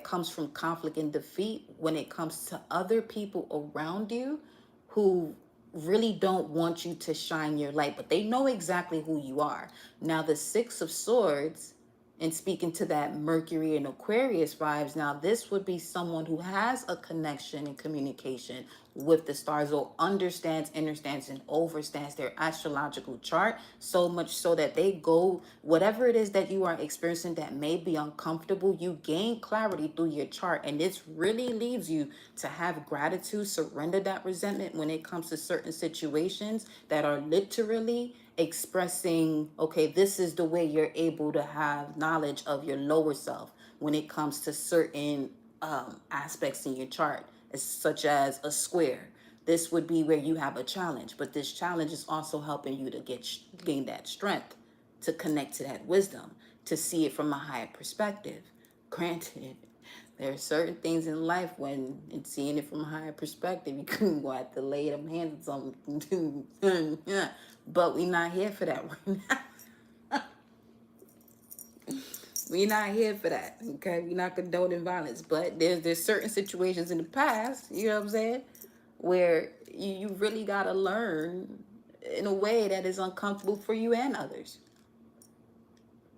comes from conflict and defeat when it comes to other people around you who really don't want you to shine your light, but they know exactly who you are. Now, the 6 of swords And speaking to that Mercury and Aquarius vibes, now this would be someone who has a connection and communication with the stars, or understands, and overstands their astrological chart, so much so that they go, whatever it is that you are experiencing that may be uncomfortable, you gain clarity through your chart. And this really leads you to have gratitude, surrender that resentment when it comes to certain situations that are literally expressing, okay, this is the way you're able to have knowledge of your lower self when it comes to certain aspects in your chart, such as a square. This would be where you have a challenge, but this challenge is also helping you to gain that strength, to connect to that wisdom, to see it from a higher perspective. Granted, there are certain things in life when in seeing it from a higher perspective, you couldn't go have to lay them hands on something. But we not here for that right now. We not here for that. Okay, we not condoning violence. But there's certain situations in the past, you know what I'm saying, where you really gotta learn in a way that is uncomfortable for you and others.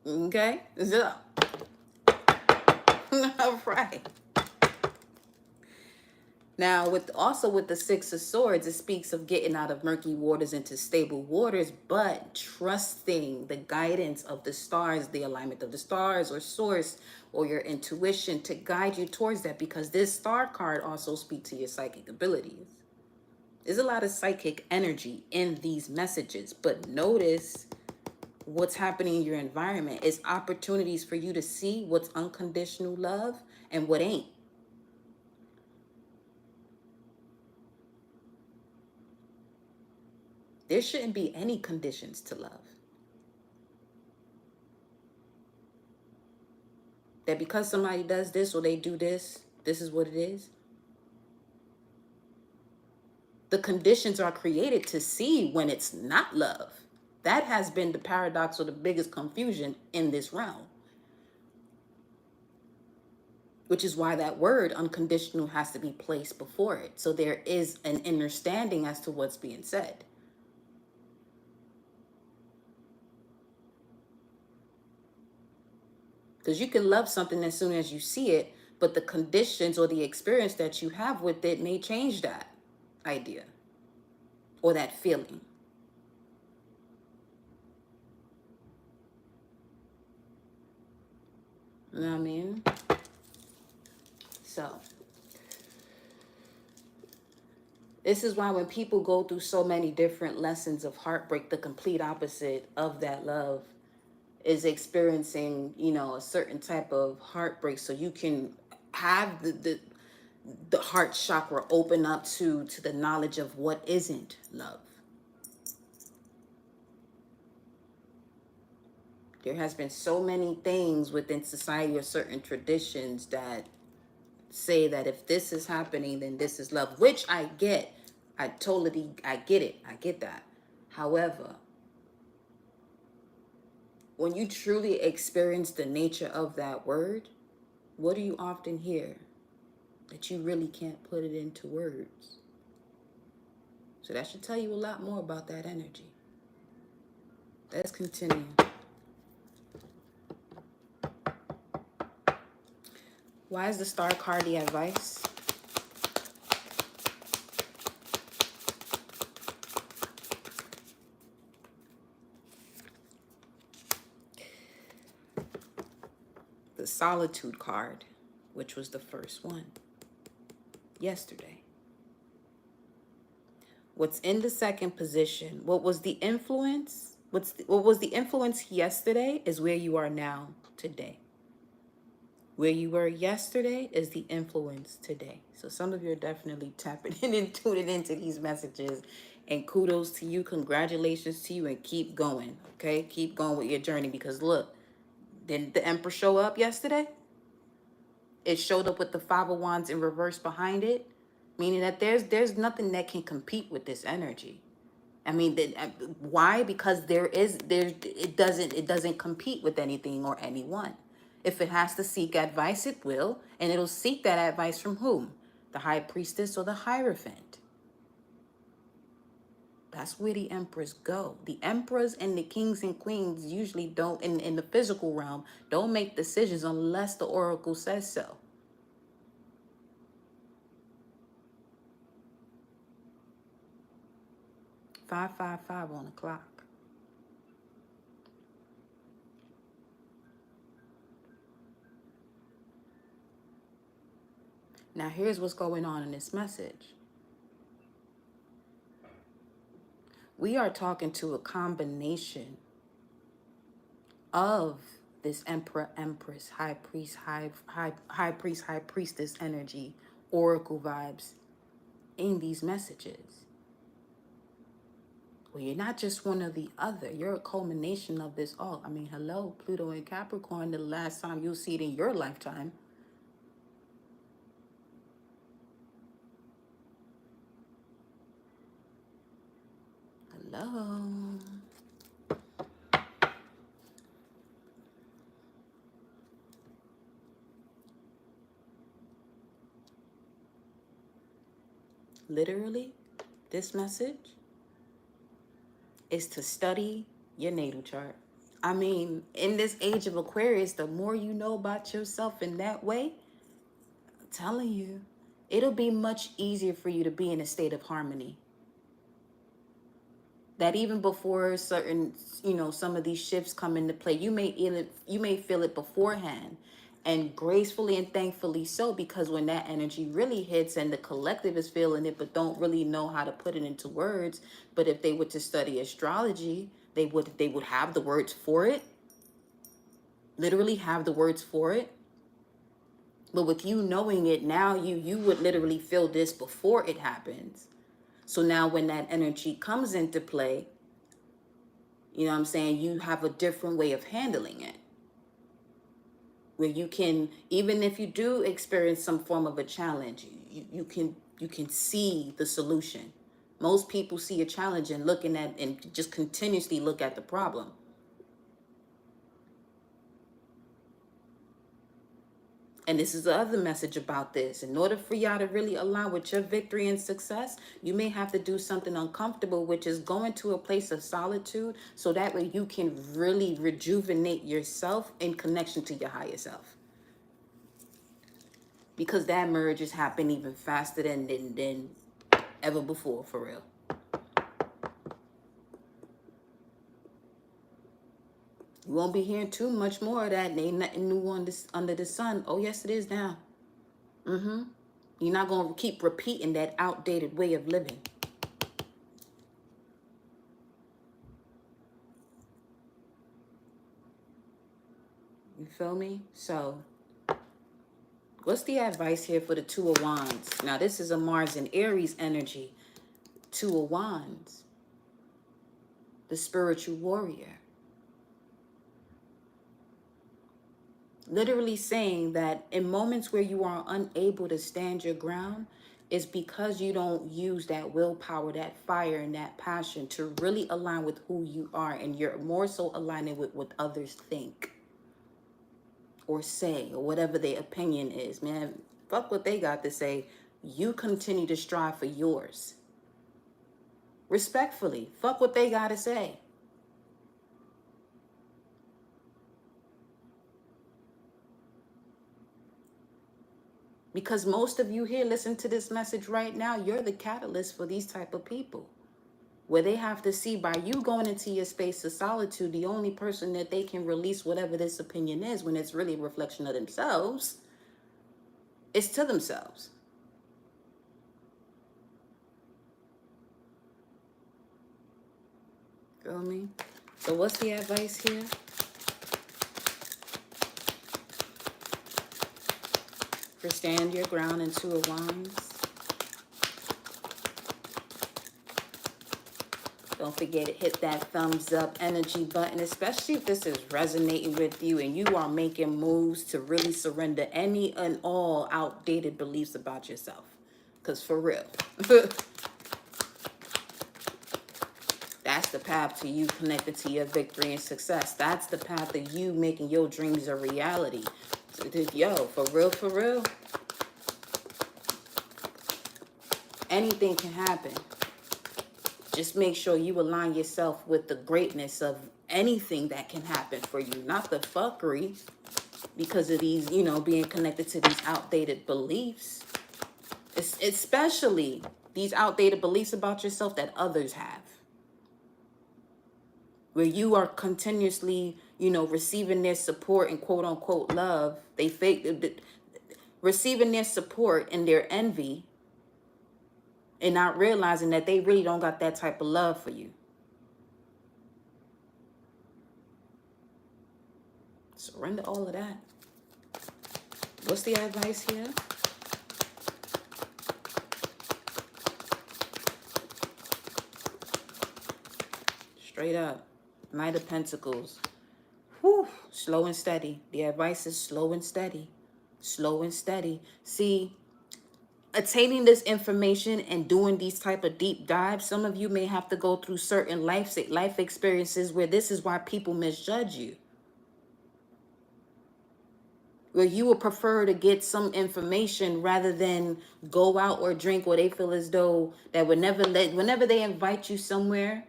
Okay? So all right. Now, with the Six of Swords, it speaks of getting out of murky waters into stable waters, but trusting the guidance of the stars, the alignment of the stars or source or your intuition to guide you towards that, because this star card also speaks to your psychic abilities. There's a lot of psychic energy in these messages, but notice what's happening in your environment is opportunities for you to see what's unconditional love and what ain't. There shouldn't be any conditions to love. That because somebody does this or they do this, this is what it is. The conditions are created to see when it's not love. That has been the paradox or the biggest confusion in this realm. Which is why that word unconditional has to be placed before it. So there is an understanding as to what's being said. Because you can love something as soon as you see it, but the conditions or the experience that you have with it may change that idea or that feeling. You know what I mean? So this is why when people go through so many different lessons of heartbreak, the complete opposite of that love is experiencing, a certain type of heartbreak, so you can have the heart chakra open up to the knowledge of what isn't love. There has been so many things within society or certain traditions that say that if this is happening, then this is love, which I get. I get it. I get that. However, when you truly experience the nature of that word, what do you often hear? That you really can't put it into words. So that should tell you a lot more about that energy. Let's continue. Why is the star card the advice? The solitude card, which was the first one yesterday. What's in the second position? What was the influence? What was the influence yesterday is where you are now today. Where you were yesterday is the influence today. So some of you are definitely tapping in and tuning into these messages. And kudos to you. Congratulations to you. And keep going. Okay? Keep going with your journey. Because look, didn't the Emperor show up yesterday? It showed up with the Five of Wands in reverse behind it. Meaning that there's nothing that can compete with this energy. I mean, why? Because it doesn't compete with anything or anyone. If it has to seek advice, it will, and it'll seek that advice from whom? The High Priestess or the Hierophant. That's where the emperors go. The emperors and the kings and queens usually don't, in the physical realm, don't make decisions unless the oracle says so. 555 on the clock. Now here's what's going on in this message. We are talking to a combination of this emperor, empress, high priest, high priest, high priestess energy, oracle vibes in these messages. Well, you're not just one or the other. You're a culmination of this all. I mean, hello, Pluto and Capricorn, the last time you'll see it in your lifetime. Hello. Literally, this message is to study your natal chart. I mean, in this age of Aquarius, the more you know about yourself in that way, I'm telling you, it'll be much easier for you to be in a state of harmony. That even before certain, some of these shifts come into play, you may feel it beforehand, and gracefully and thankfully so, because when that energy really hits and the collective is feeling it but don't really know how to put it into words, but if they were to study astrology, they would have the words for it, literally have the words for it. But with you knowing it now, you would literally feel this before it happens. So now when that energy comes into play, you know what I'm saying, you have a different way of handling it. Where you can, even if you do experience some form of a challenge, you can see the solution. Most people see a challenge and just continuously look at the problem. And this is the other message about this. In order for y'all to really align with your victory and success, you may have to do something uncomfortable, which is going to a place of solitude, so that way you can really rejuvenate yourself in connection to your higher self. Because that merge is happening even faster than ever before, for real. You won't be hearing too much more of that. Ain't nothing new under the sun. Oh, yes, it is now. You're not going to keep repeating that outdated way of living. You feel me? So, what's the advice here for the Two of Wands? Now, this is a Mars and Aries energy. Two of Wands. The spiritual warrior. Literally saying that in moments where you are unable to stand your ground, is because you don't use that willpower, that fire, and that passion to really align with who you are, and you're more so aligning with what others think or say, or whatever their opinion is. Man, fuck what they got to say. You continue to strive for yours. Respectfully, fuck what they got to say. Because most of you here listen to this message right now, you're the catalyst for these type of people. Where they have to see, by you going into your space of solitude, the only person that they can release whatever this opinion is, when it's really a reflection of themselves, is to themselves. Feel me? So what's the advice here? For stand your ground in Two of Wands. Don't forget to hit that thumbs up energy button, especially if this is resonating with you and you are making moves to really surrender any and all outdated beliefs about yourself. Because for real, that's the path to you connected to your victory and success. That's the path of you making your dreams a reality. Yo, for real, anything can happen. Just make sure you align yourself with the greatness of anything that can happen for you, not the fuckery because of these, you know, being connected to these outdated beliefs. It's especially these outdated beliefs about yourself that others have, where you are continuously, you know, receiving their support and quote unquote love. They fake receiving their support and their envy and not realizing that they really don't got that type of love for you. Surrender all of that. What's the advice here? Straight up. Knight of Pentacles. Whew. Slow and steady. The advice is slow and steady. Slow and steady. See, attaining this information and doing these type of deep dives, some of you may have to go through certain life experiences where this is why people misjudge you. Where you would prefer to get some information rather than go out or drink, or they feel as though that whenever they invite you somewhere,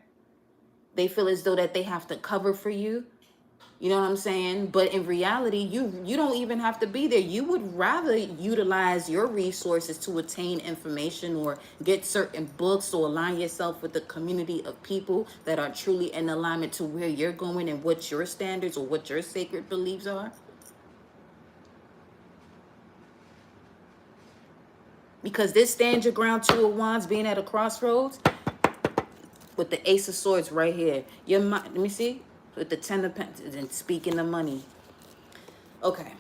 they feel as though that they have to cover for you. You know what I'm saying? But in reality, you don't even have to be there. You would rather utilize your resources to attain information or get certain books or align yourself with the community of people that are truly in alignment to where you're going and what your standards or what your sacred beliefs are. Because this stand your ground Two of Wands being at a crossroads with the Ace of Swords right here. Your mind, let me see. With the Ten of Pentacles and speaking of money. Okay.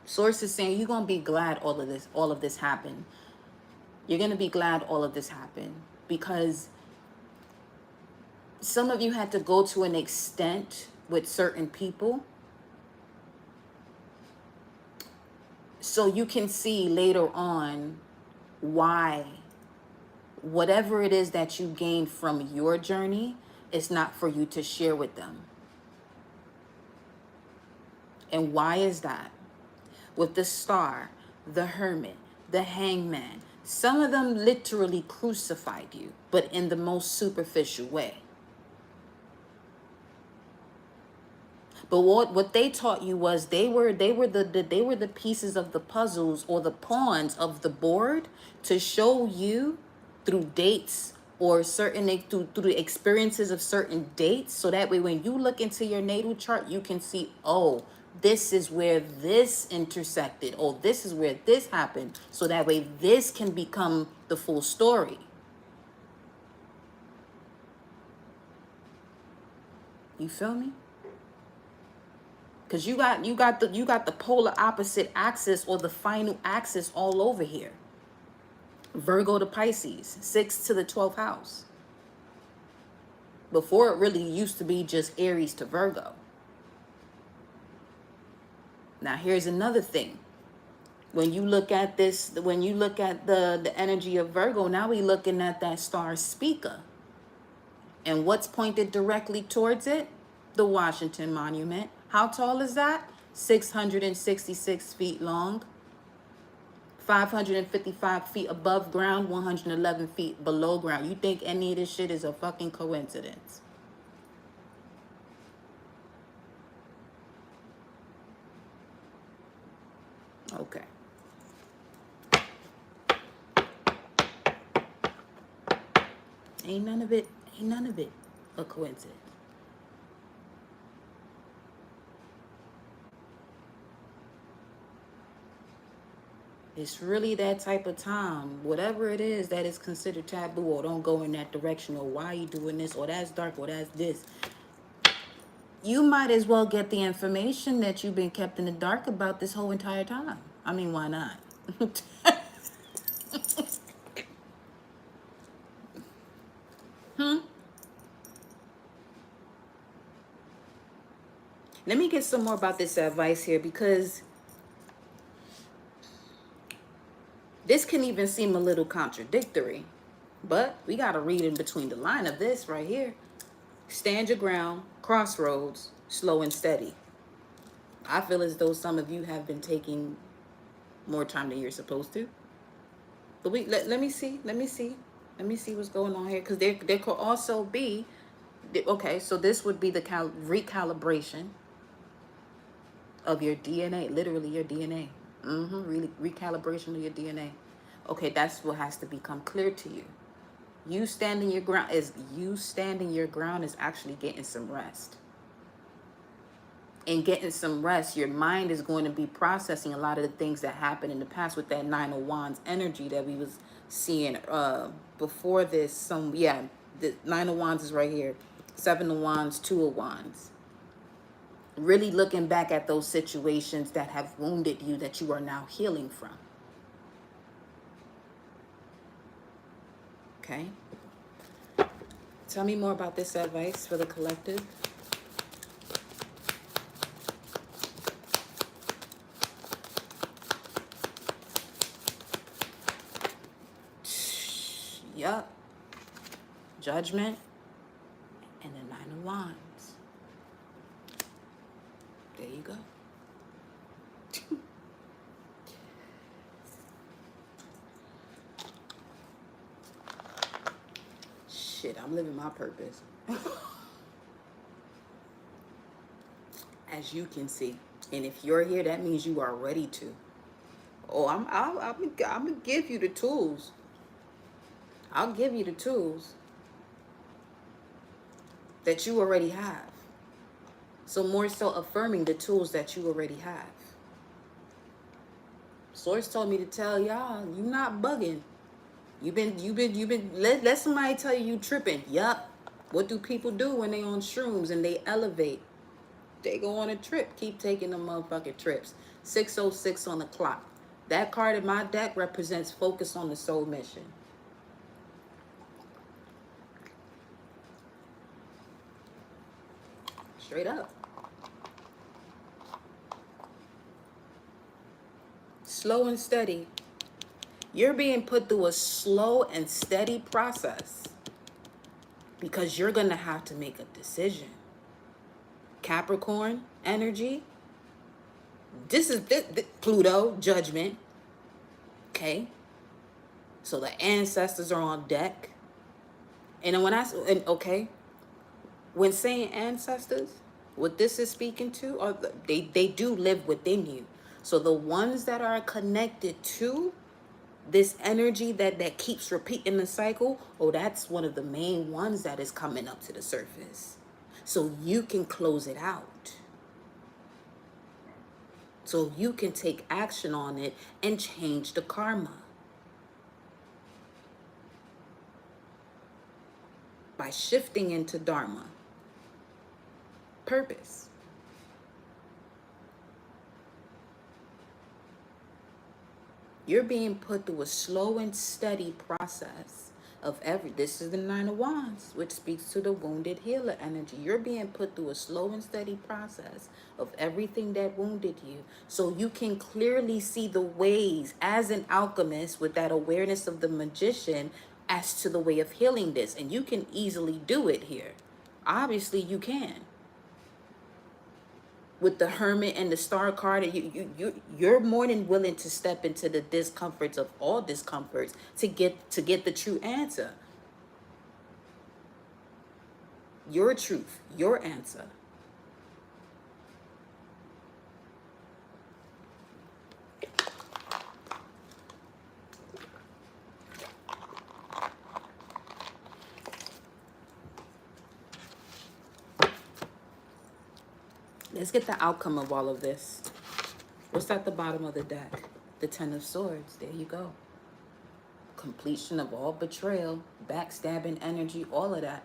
Source is saying you're gonna be glad all of this happened. You're gonna be glad all of this happened because some of you had to go to an extent with certain people so you can see later on why whatever it is that you gain from your journey is not for you to share with them. And why is that? With the Star, the Hermit, the Hangman, some of them literally crucified you, but in the most superficial way. But what they taught you was they were the pieces of the puzzles or the pawns of the board to show you through dates or through the experiences of certain dates, so that way when you look into your natal chart, you can see, oh, this is where this intersected, or this is where this happened, so that way this can become the full story. You feel me? Because you got the polar opposite axis or the final axis all over here. Virgo to Pisces, 6th to the 12th house. Before it really used to be just Aries to Virgo. Now here's another thing. When you look at this, when you look at the energy of Virgo, now we looking at that star speaker. And what's pointed directly towards it? The Washington Monument. How tall is that? 666 feet long, 555 feet above ground, 111 feet below ground. You think any of this shit is a fucking coincidence? Okay. Ain't none of it a coincidence. It's really that type of time. Whatever it is that is considered taboo, or don't go in that direction, or why you doing this, or that's dark, or that's this. You might as well get the information that you've been kept in the dark about this whole entire time. I mean, why not? Let me get some more about this advice here, because this can even seem a little contradictory, but we got to read in between the line of this right here. Stand your ground, crossroads, slow and steady. I feel as though some of you have been taking more time than you're supposed to. But let me see. Let me see. Let me see what's going on here. Because there could also be, okay, so this would be the recalibration of your DNA, literally your DNA. Really, recalibration of your DNA. Okay, that's what has to become clear to you. You standing your ground is actually getting some rest. And getting some rest, your mind is going to be processing a lot of the things that happened in the past with that Nine of Wands energy that we was seeing before this. The Nine of Wands is right here. Seven of Wands, Two of Wands. Really looking back at those situations that have wounded you that you are now healing from. Okay? Tell me more about this advice for the collective. Yup. Judgment and the Nine of Wands. There you go. Shit, I'm living my purpose. As you can see. And if you're here, that means you are ready to. Oh, I'm gonna give you the tools. I'll give you the tools that you already have. So more so affirming the tools that you already have. Source told me to tell y'all, you not bugging. Let somebody tell you tripping. Yup. What do people do when they on shrooms and they elevate? They go on a trip. Keep taking them motherfucking trips. 606 on the clock. That card in my deck represents focus on the soul mission. Straight up. Slow and steady. You're being put through a slow and steady process because you're going to have to make a decision. Capricorn energy. This is Pluto, judgment. Okay. So the ancestors are on deck. And when saying ancestors, what this is speaking to are they do live within you. So the ones that are connected to this energy that keeps repeating the cycle, that's one of the main ones that is coming up to the surface. So you can close it out. So you can take action on it and change the karma. By shifting into Dharma. Purpose. You're being put through a slow and steady process of this is the Nine of Wands, which speaks to the wounded healer energy. You're being put through a slow and steady process of everything that wounded you. So you can clearly see the ways as an alchemist with that awareness of the magician as to the way of healing this. And you can easily do it here. Obviously you can. With the Hermit and the Star card, you're more than willing to step into the discomforts of all discomforts to get the true answer. Your truth, your answer. Let's get the outcome of all of this. What's at the bottom of the deck? The Ten of Swords. There you go. Completion of all betrayal, backstabbing energy, all of that.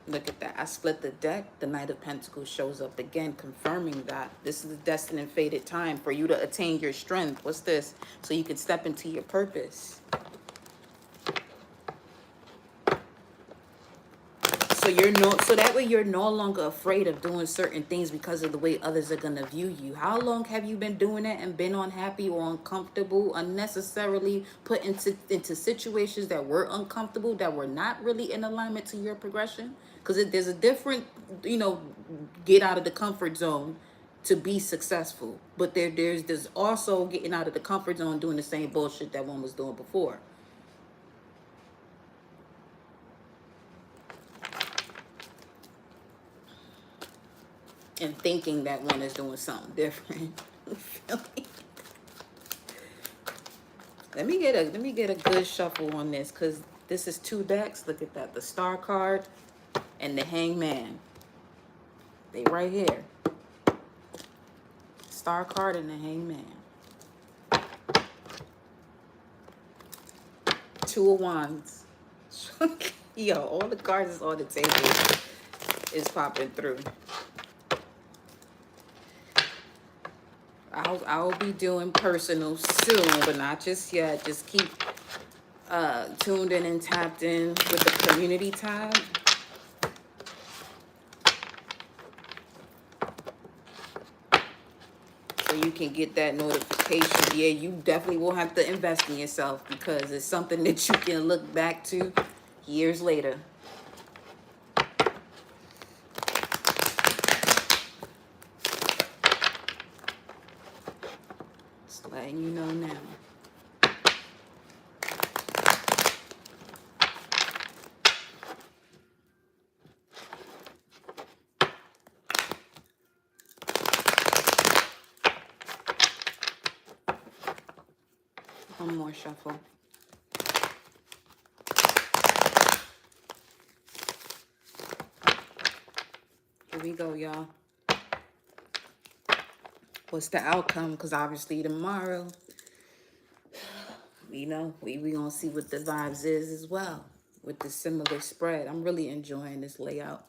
Look at that. I split the deck. The Knight of Pentacles shows up again, confirming that this is the destined and fated time for you to attain your strength. What's this? So you can step into your purpose. So you're no so that way you're no longer afraid of doing certain things because of the way others are gonna view you. How long have you been doing that and been unhappy or uncomfortable, unnecessarily put into situations that were uncomfortable, that were not really in alignment to your progression? Because there's a different, you know, get out of the comfort zone to be successful, but there's also getting out of the comfort zone doing the same bullshit that one was doing before. And thinking that one is doing something different. Let me get a good shuffle on this, because this is two decks. Look at that. The Star card and the Hangman. They right here. Star card and the Hangman. Two of Wands. Yo, all the cards is on the table is popping through. I'll be doing personal soon, but not just yet. Just keep tuned in and tapped in with the community tab. So you can get that notification. Yeah, you definitely will have to invest in yourself, because it's something that you can look back to years later. Just letting you know now. One more shuffle. Here we go, y'all. What's the outcome? Because obviously tomorrow, you know, we gonna see what the vibes is as well with the similar spread. I'm really enjoying this layout.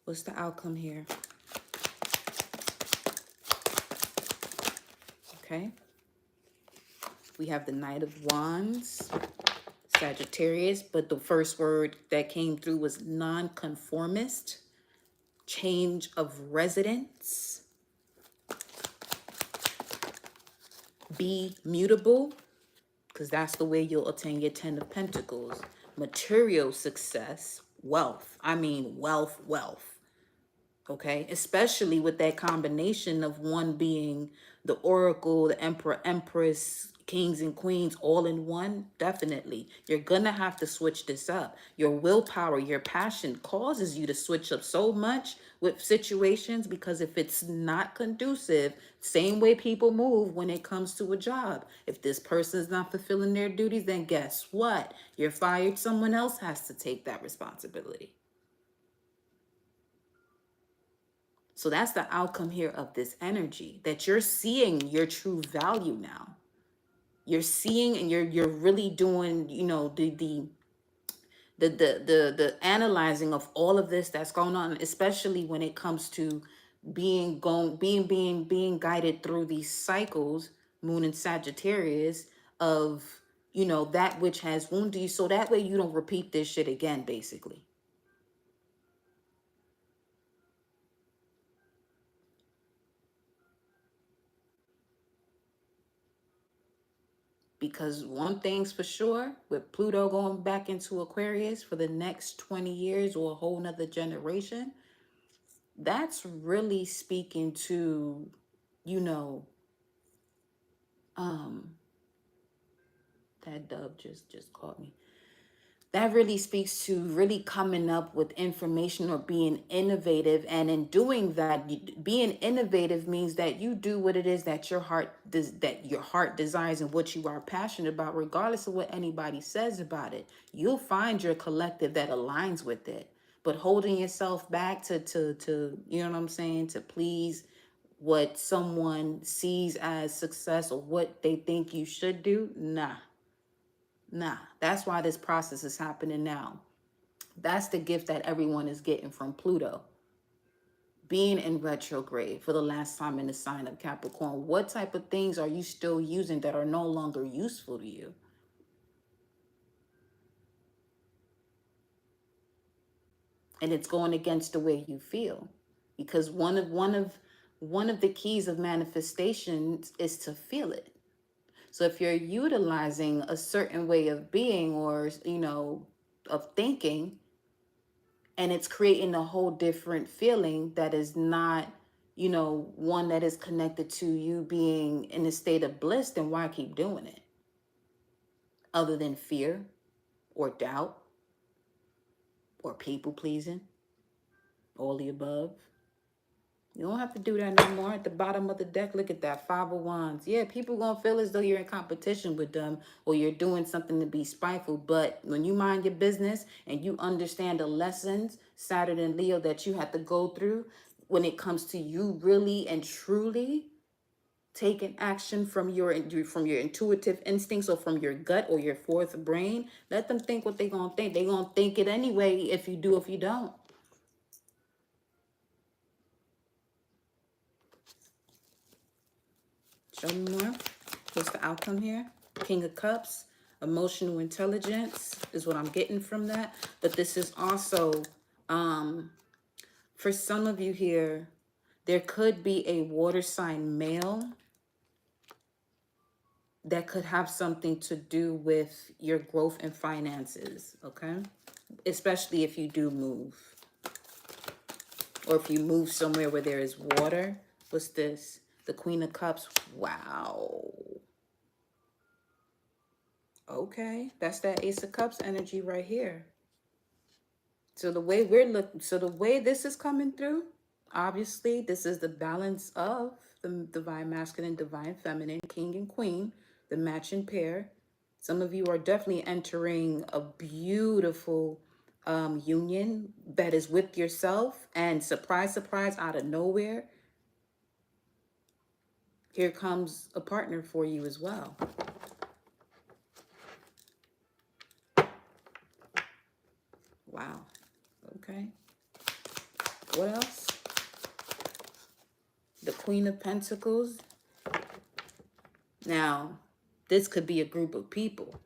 What's the outcome here? Okay. We have the Knight of Wands, Sagittarius, but the first word that came through was nonconformist, change of residence, be mutable, because that's the way you'll attain your 10 of Pentacles, material success, wealth. I mean, wealth, wealth. Okay, especially with that combination of one being the Oracle, the Emperor, Empress, Kings and Queens all in one. Definitely you're gonna have to switch this up. Your willpower, your passion causes you to switch up so much with situations, because if it's not conducive, same way people move when it comes to a job. If this person is not fulfilling their duties, then guess what? You're fired. Someone else has to take that responsibility. So that's the outcome here of this energy, that you're seeing your true value now. You're seeing, and you're really doing, you know, the analyzing of all of this that's going on, especially when it comes to being guided through these cycles, Moon and Sagittarius, of, you know, that which has wounded you, so that way you don't repeat this shit again, basically. Because one thing's for sure, with Pluto going back into Aquarius for the next 20 years or a whole nother generation, that's really speaking to, you know, that dove just caught me. That really speaks to really coming up with information or being innovative. And in doing that, being innovative means that you do what it is that your heart desires and what you are passionate about, regardless of what anybody says about it. You'll find your collective that aligns with it. But holding yourself back to you know what I'm saying, to please what someone sees as success or what they think you should do, nah. Nah, that's why this process is happening now. That's the gift that everyone is getting from Pluto. Being in retrograde for the last time in the sign of Capricorn. What type of things are you still using that are no longer useful to you? And it's going against the way you feel, because one of the keys of manifestations is to feel it. So if you're utilizing a certain way of being, or of thinking, and it's creating a whole different feeling that is not one that is connected to you being in a state of bliss, then why keep doing it? Other than fear or doubt or people pleasing, all the above. You don't have to do that no more. At the bottom of the deck, look at that, Five of Wands. Yeah, people gonna feel as though you're in competition with them, or you're doing something to be spiteful. But when you mind your business and you understand the lessons, Saturn and Leo, that you have to go through when it comes to you really and truly taking action from your intuitive instincts, or from your gut or your fourth brain, let them think what they gonna think. They gonna think it anyway, if you do, if you don't. Show me more. What's the outcome here? King of Cups. Emotional intelligence is what I'm getting from that. But this is also, for some of you here, there could be a water sign male that could have something to do with your growth and finances, okay? Especially if you do move. Or if you move somewhere where there is water. What's this? The Queen of Cups. Wow. Okay, that's that Ace of Cups energy right here. So the way the way this is coming through, obviously, this is the balance of the divine masculine, divine feminine, king and queen, the matching pair. Some of you are definitely entering a beautiful union that is with yourself, and surprise, surprise, out of nowhere, here comes a partner for you as well. Wow. Okay. What else? The Queen of Pentacles. Now, this could be a group of people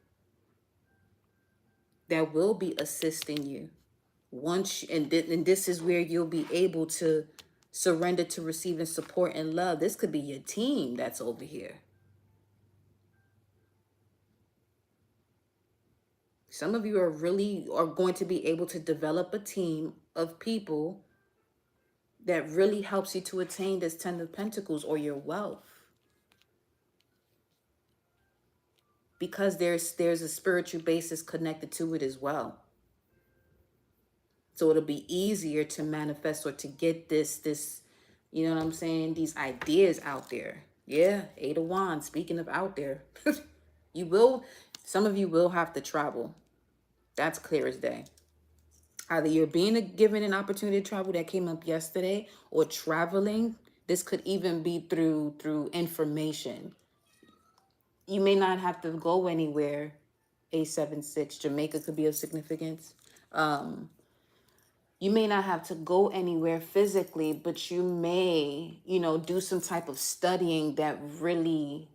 that will be assisting you. And this is where you'll be able to surrender to receiving support and love. This could be your team that's over here. Some of you are going to be able to develop a team of people that really helps you to attain this Ten of Pentacles, or your wealth. Because there's a spiritual basis connected to it as well. So it'll be easier to manifest, or to get this, you know what I'm saying, these ideas out there. Yeah, Eight of Wands, speaking of out there. Some of you will have to travel. That's clear as day. Either you're being given an opportunity to travel, that came up yesterday, or traveling. This could even be through information. You may not have to go anywhere. A76, Jamaica could be of significance. You may not have to go anywhere physically, but you may, do some type of studying that really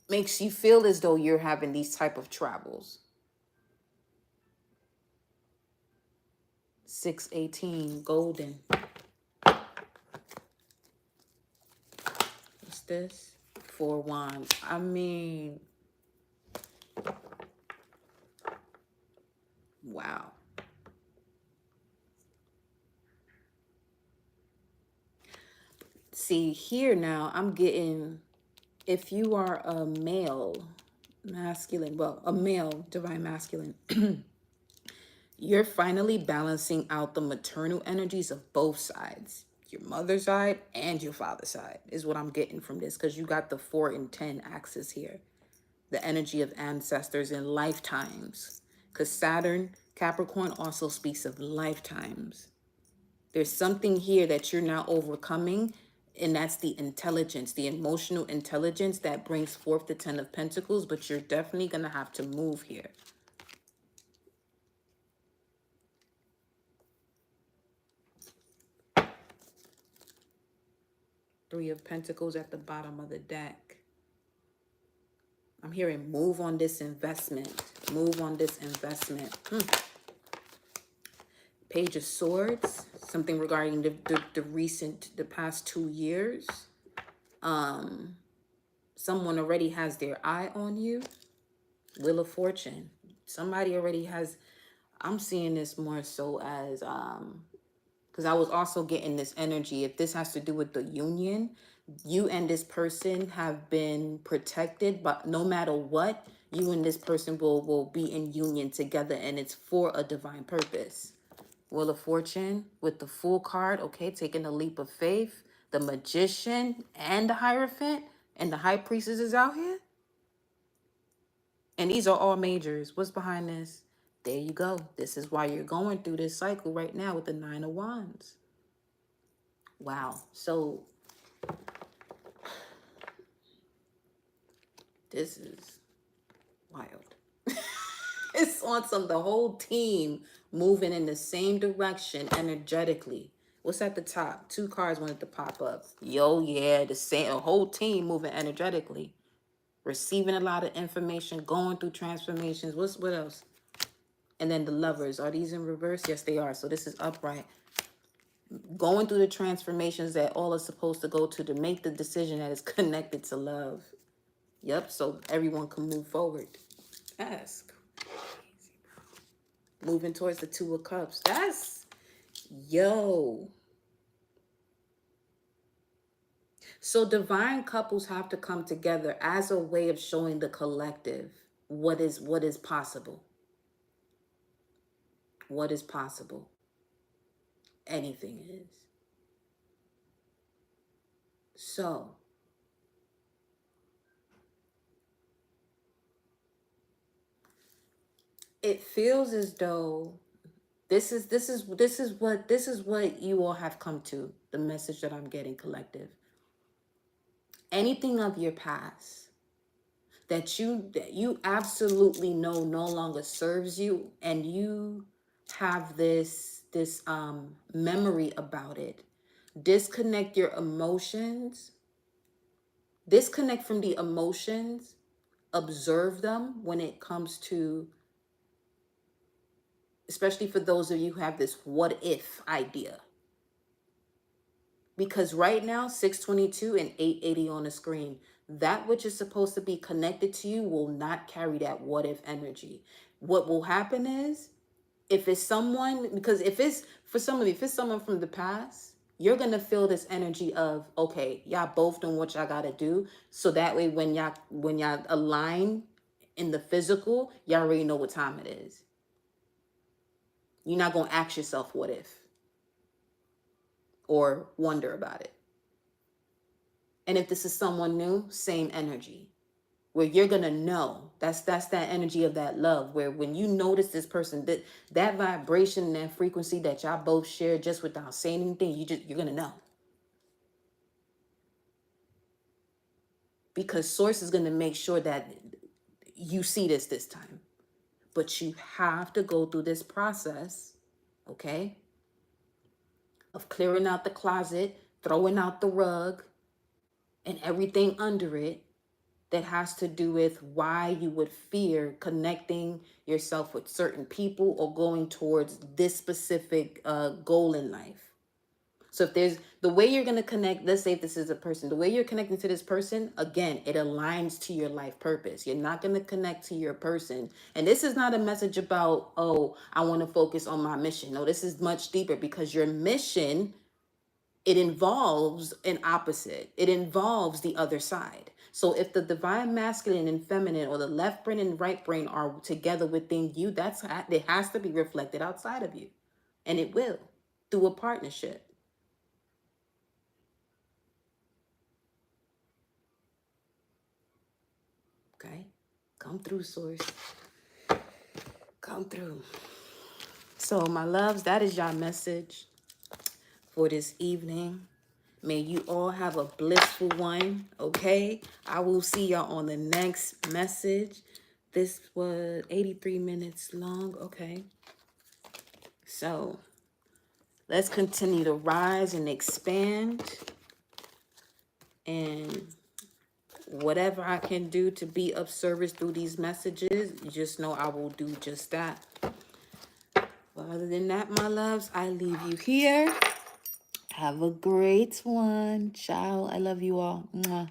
makes you feel as though you're having these type of travels. 618, golden. What's this? 4 wands. I mean, wow. See, here now, I'm getting, if you are a male, masculine, well, a male, divine masculine, you're finally balancing out the maternal energies of both sides. Your mother's side and your father's side is what I'm getting from this, because you got the 4 and 10 axis here. The energy of ancestors and lifetimes. Because Saturn, Capricorn also speaks of lifetimes. There's something here that you're now overcoming, and that's the intelligence, the emotional intelligence that brings forth the 10 of Pentacles, but you're definitely going to have to move here. Three of Pentacles at the bottom of the deck. I'm hearing move on this investment. Move on this investment. Page of Swords, something regarding the past 2 years. Someone already has their eye on you. Wheel of Fortune. Somebody already has, I'm seeing this more so as, because I was also getting this energy. If this has to do with the union, you and this person have been protected, but no matter what, you and this person will be in union together, and it's for a divine purpose. Wheel of Fortune with the Fool card, okay, taking a leap of faith. The Magician and the Hierophant and the High Priestess is out here. And these are all majors. What's behind this? There you go. This is why you're going through this cycle right now with the Nine of Wands. Wow. So this is wild. It's on the whole team moving in the same direction energetically. What's at the top? Two cards wanted to pop up. Yo, yeah, a whole team moving energetically. Receiving a lot of information, going through transformations. What else? And then the Lovers. Are these in reverse? Yes, they are. So this is upright. Going through the transformations that all are supposed to go to make the decision that is connected to love. Yep, so everyone can move forward. Ask. Moving towards the Two of Cups. That's, yo. So divine couples have to come together as a way of showing the collective what is possible. What is possible. Anything is. So it feels as though this is what you all have come to, the message that I'm getting, collective. Anything of your past that you absolutely know no longer serves you, and you have this memory about it. Disconnect your emotions. Disconnect from the emotions. Observe them when it comes to, especially for those of you who have this what if idea. Because right now, 622 and 880 on the screen, that which is supposed to be connected to you will not carry that what if energy. What will happen is, if it's someone, because if it's, for some of you, if it's someone from the past, you're going to feel this energy of, okay, y'all both doing what y'all got to do. So that way, when y'all align in the physical, y'all already know what time it is. You're not going to ask yourself, what if? Or wonder about it. And if this is someone new, same energy, where you're going to know. That's that energy of that love, where when you notice this person, that vibration and that frequency that y'all both share just without saying anything, you're going to know. Because source is going to make sure that you see this time. But you have to go through this process, okay, of clearing out the closet, throwing out the rug, and everything under it that has to do with why you would fear connecting yourself with certain people or going towards this specific goal in life. So if there's the way you're going to connect, let's say if this is a person, the way you're connecting to this person, again, it aligns to your life purpose. You're not going to connect to your person. And this is not a message about, oh, I want to focus on my mission. No, this is much deeper, because your mission, it involves an opposite. It involves the other side. So if the divine masculine and feminine, or the left brain and right brain, are together within you, it has to be reflected outside of you. And it will, through a partnership. Okay? Come through, source. Come through. So my loves, that is your message for this evening. May you all have a blissful one, okay? I will see y'all on the next message. This was 83 minutes long, okay? So let's continue to rise and expand. And whatever I can do to be of service through these messages, you just know I will do just that. But other than that, my loves, I leave you here. Have a great one. Ciao. I love you all. Mwah.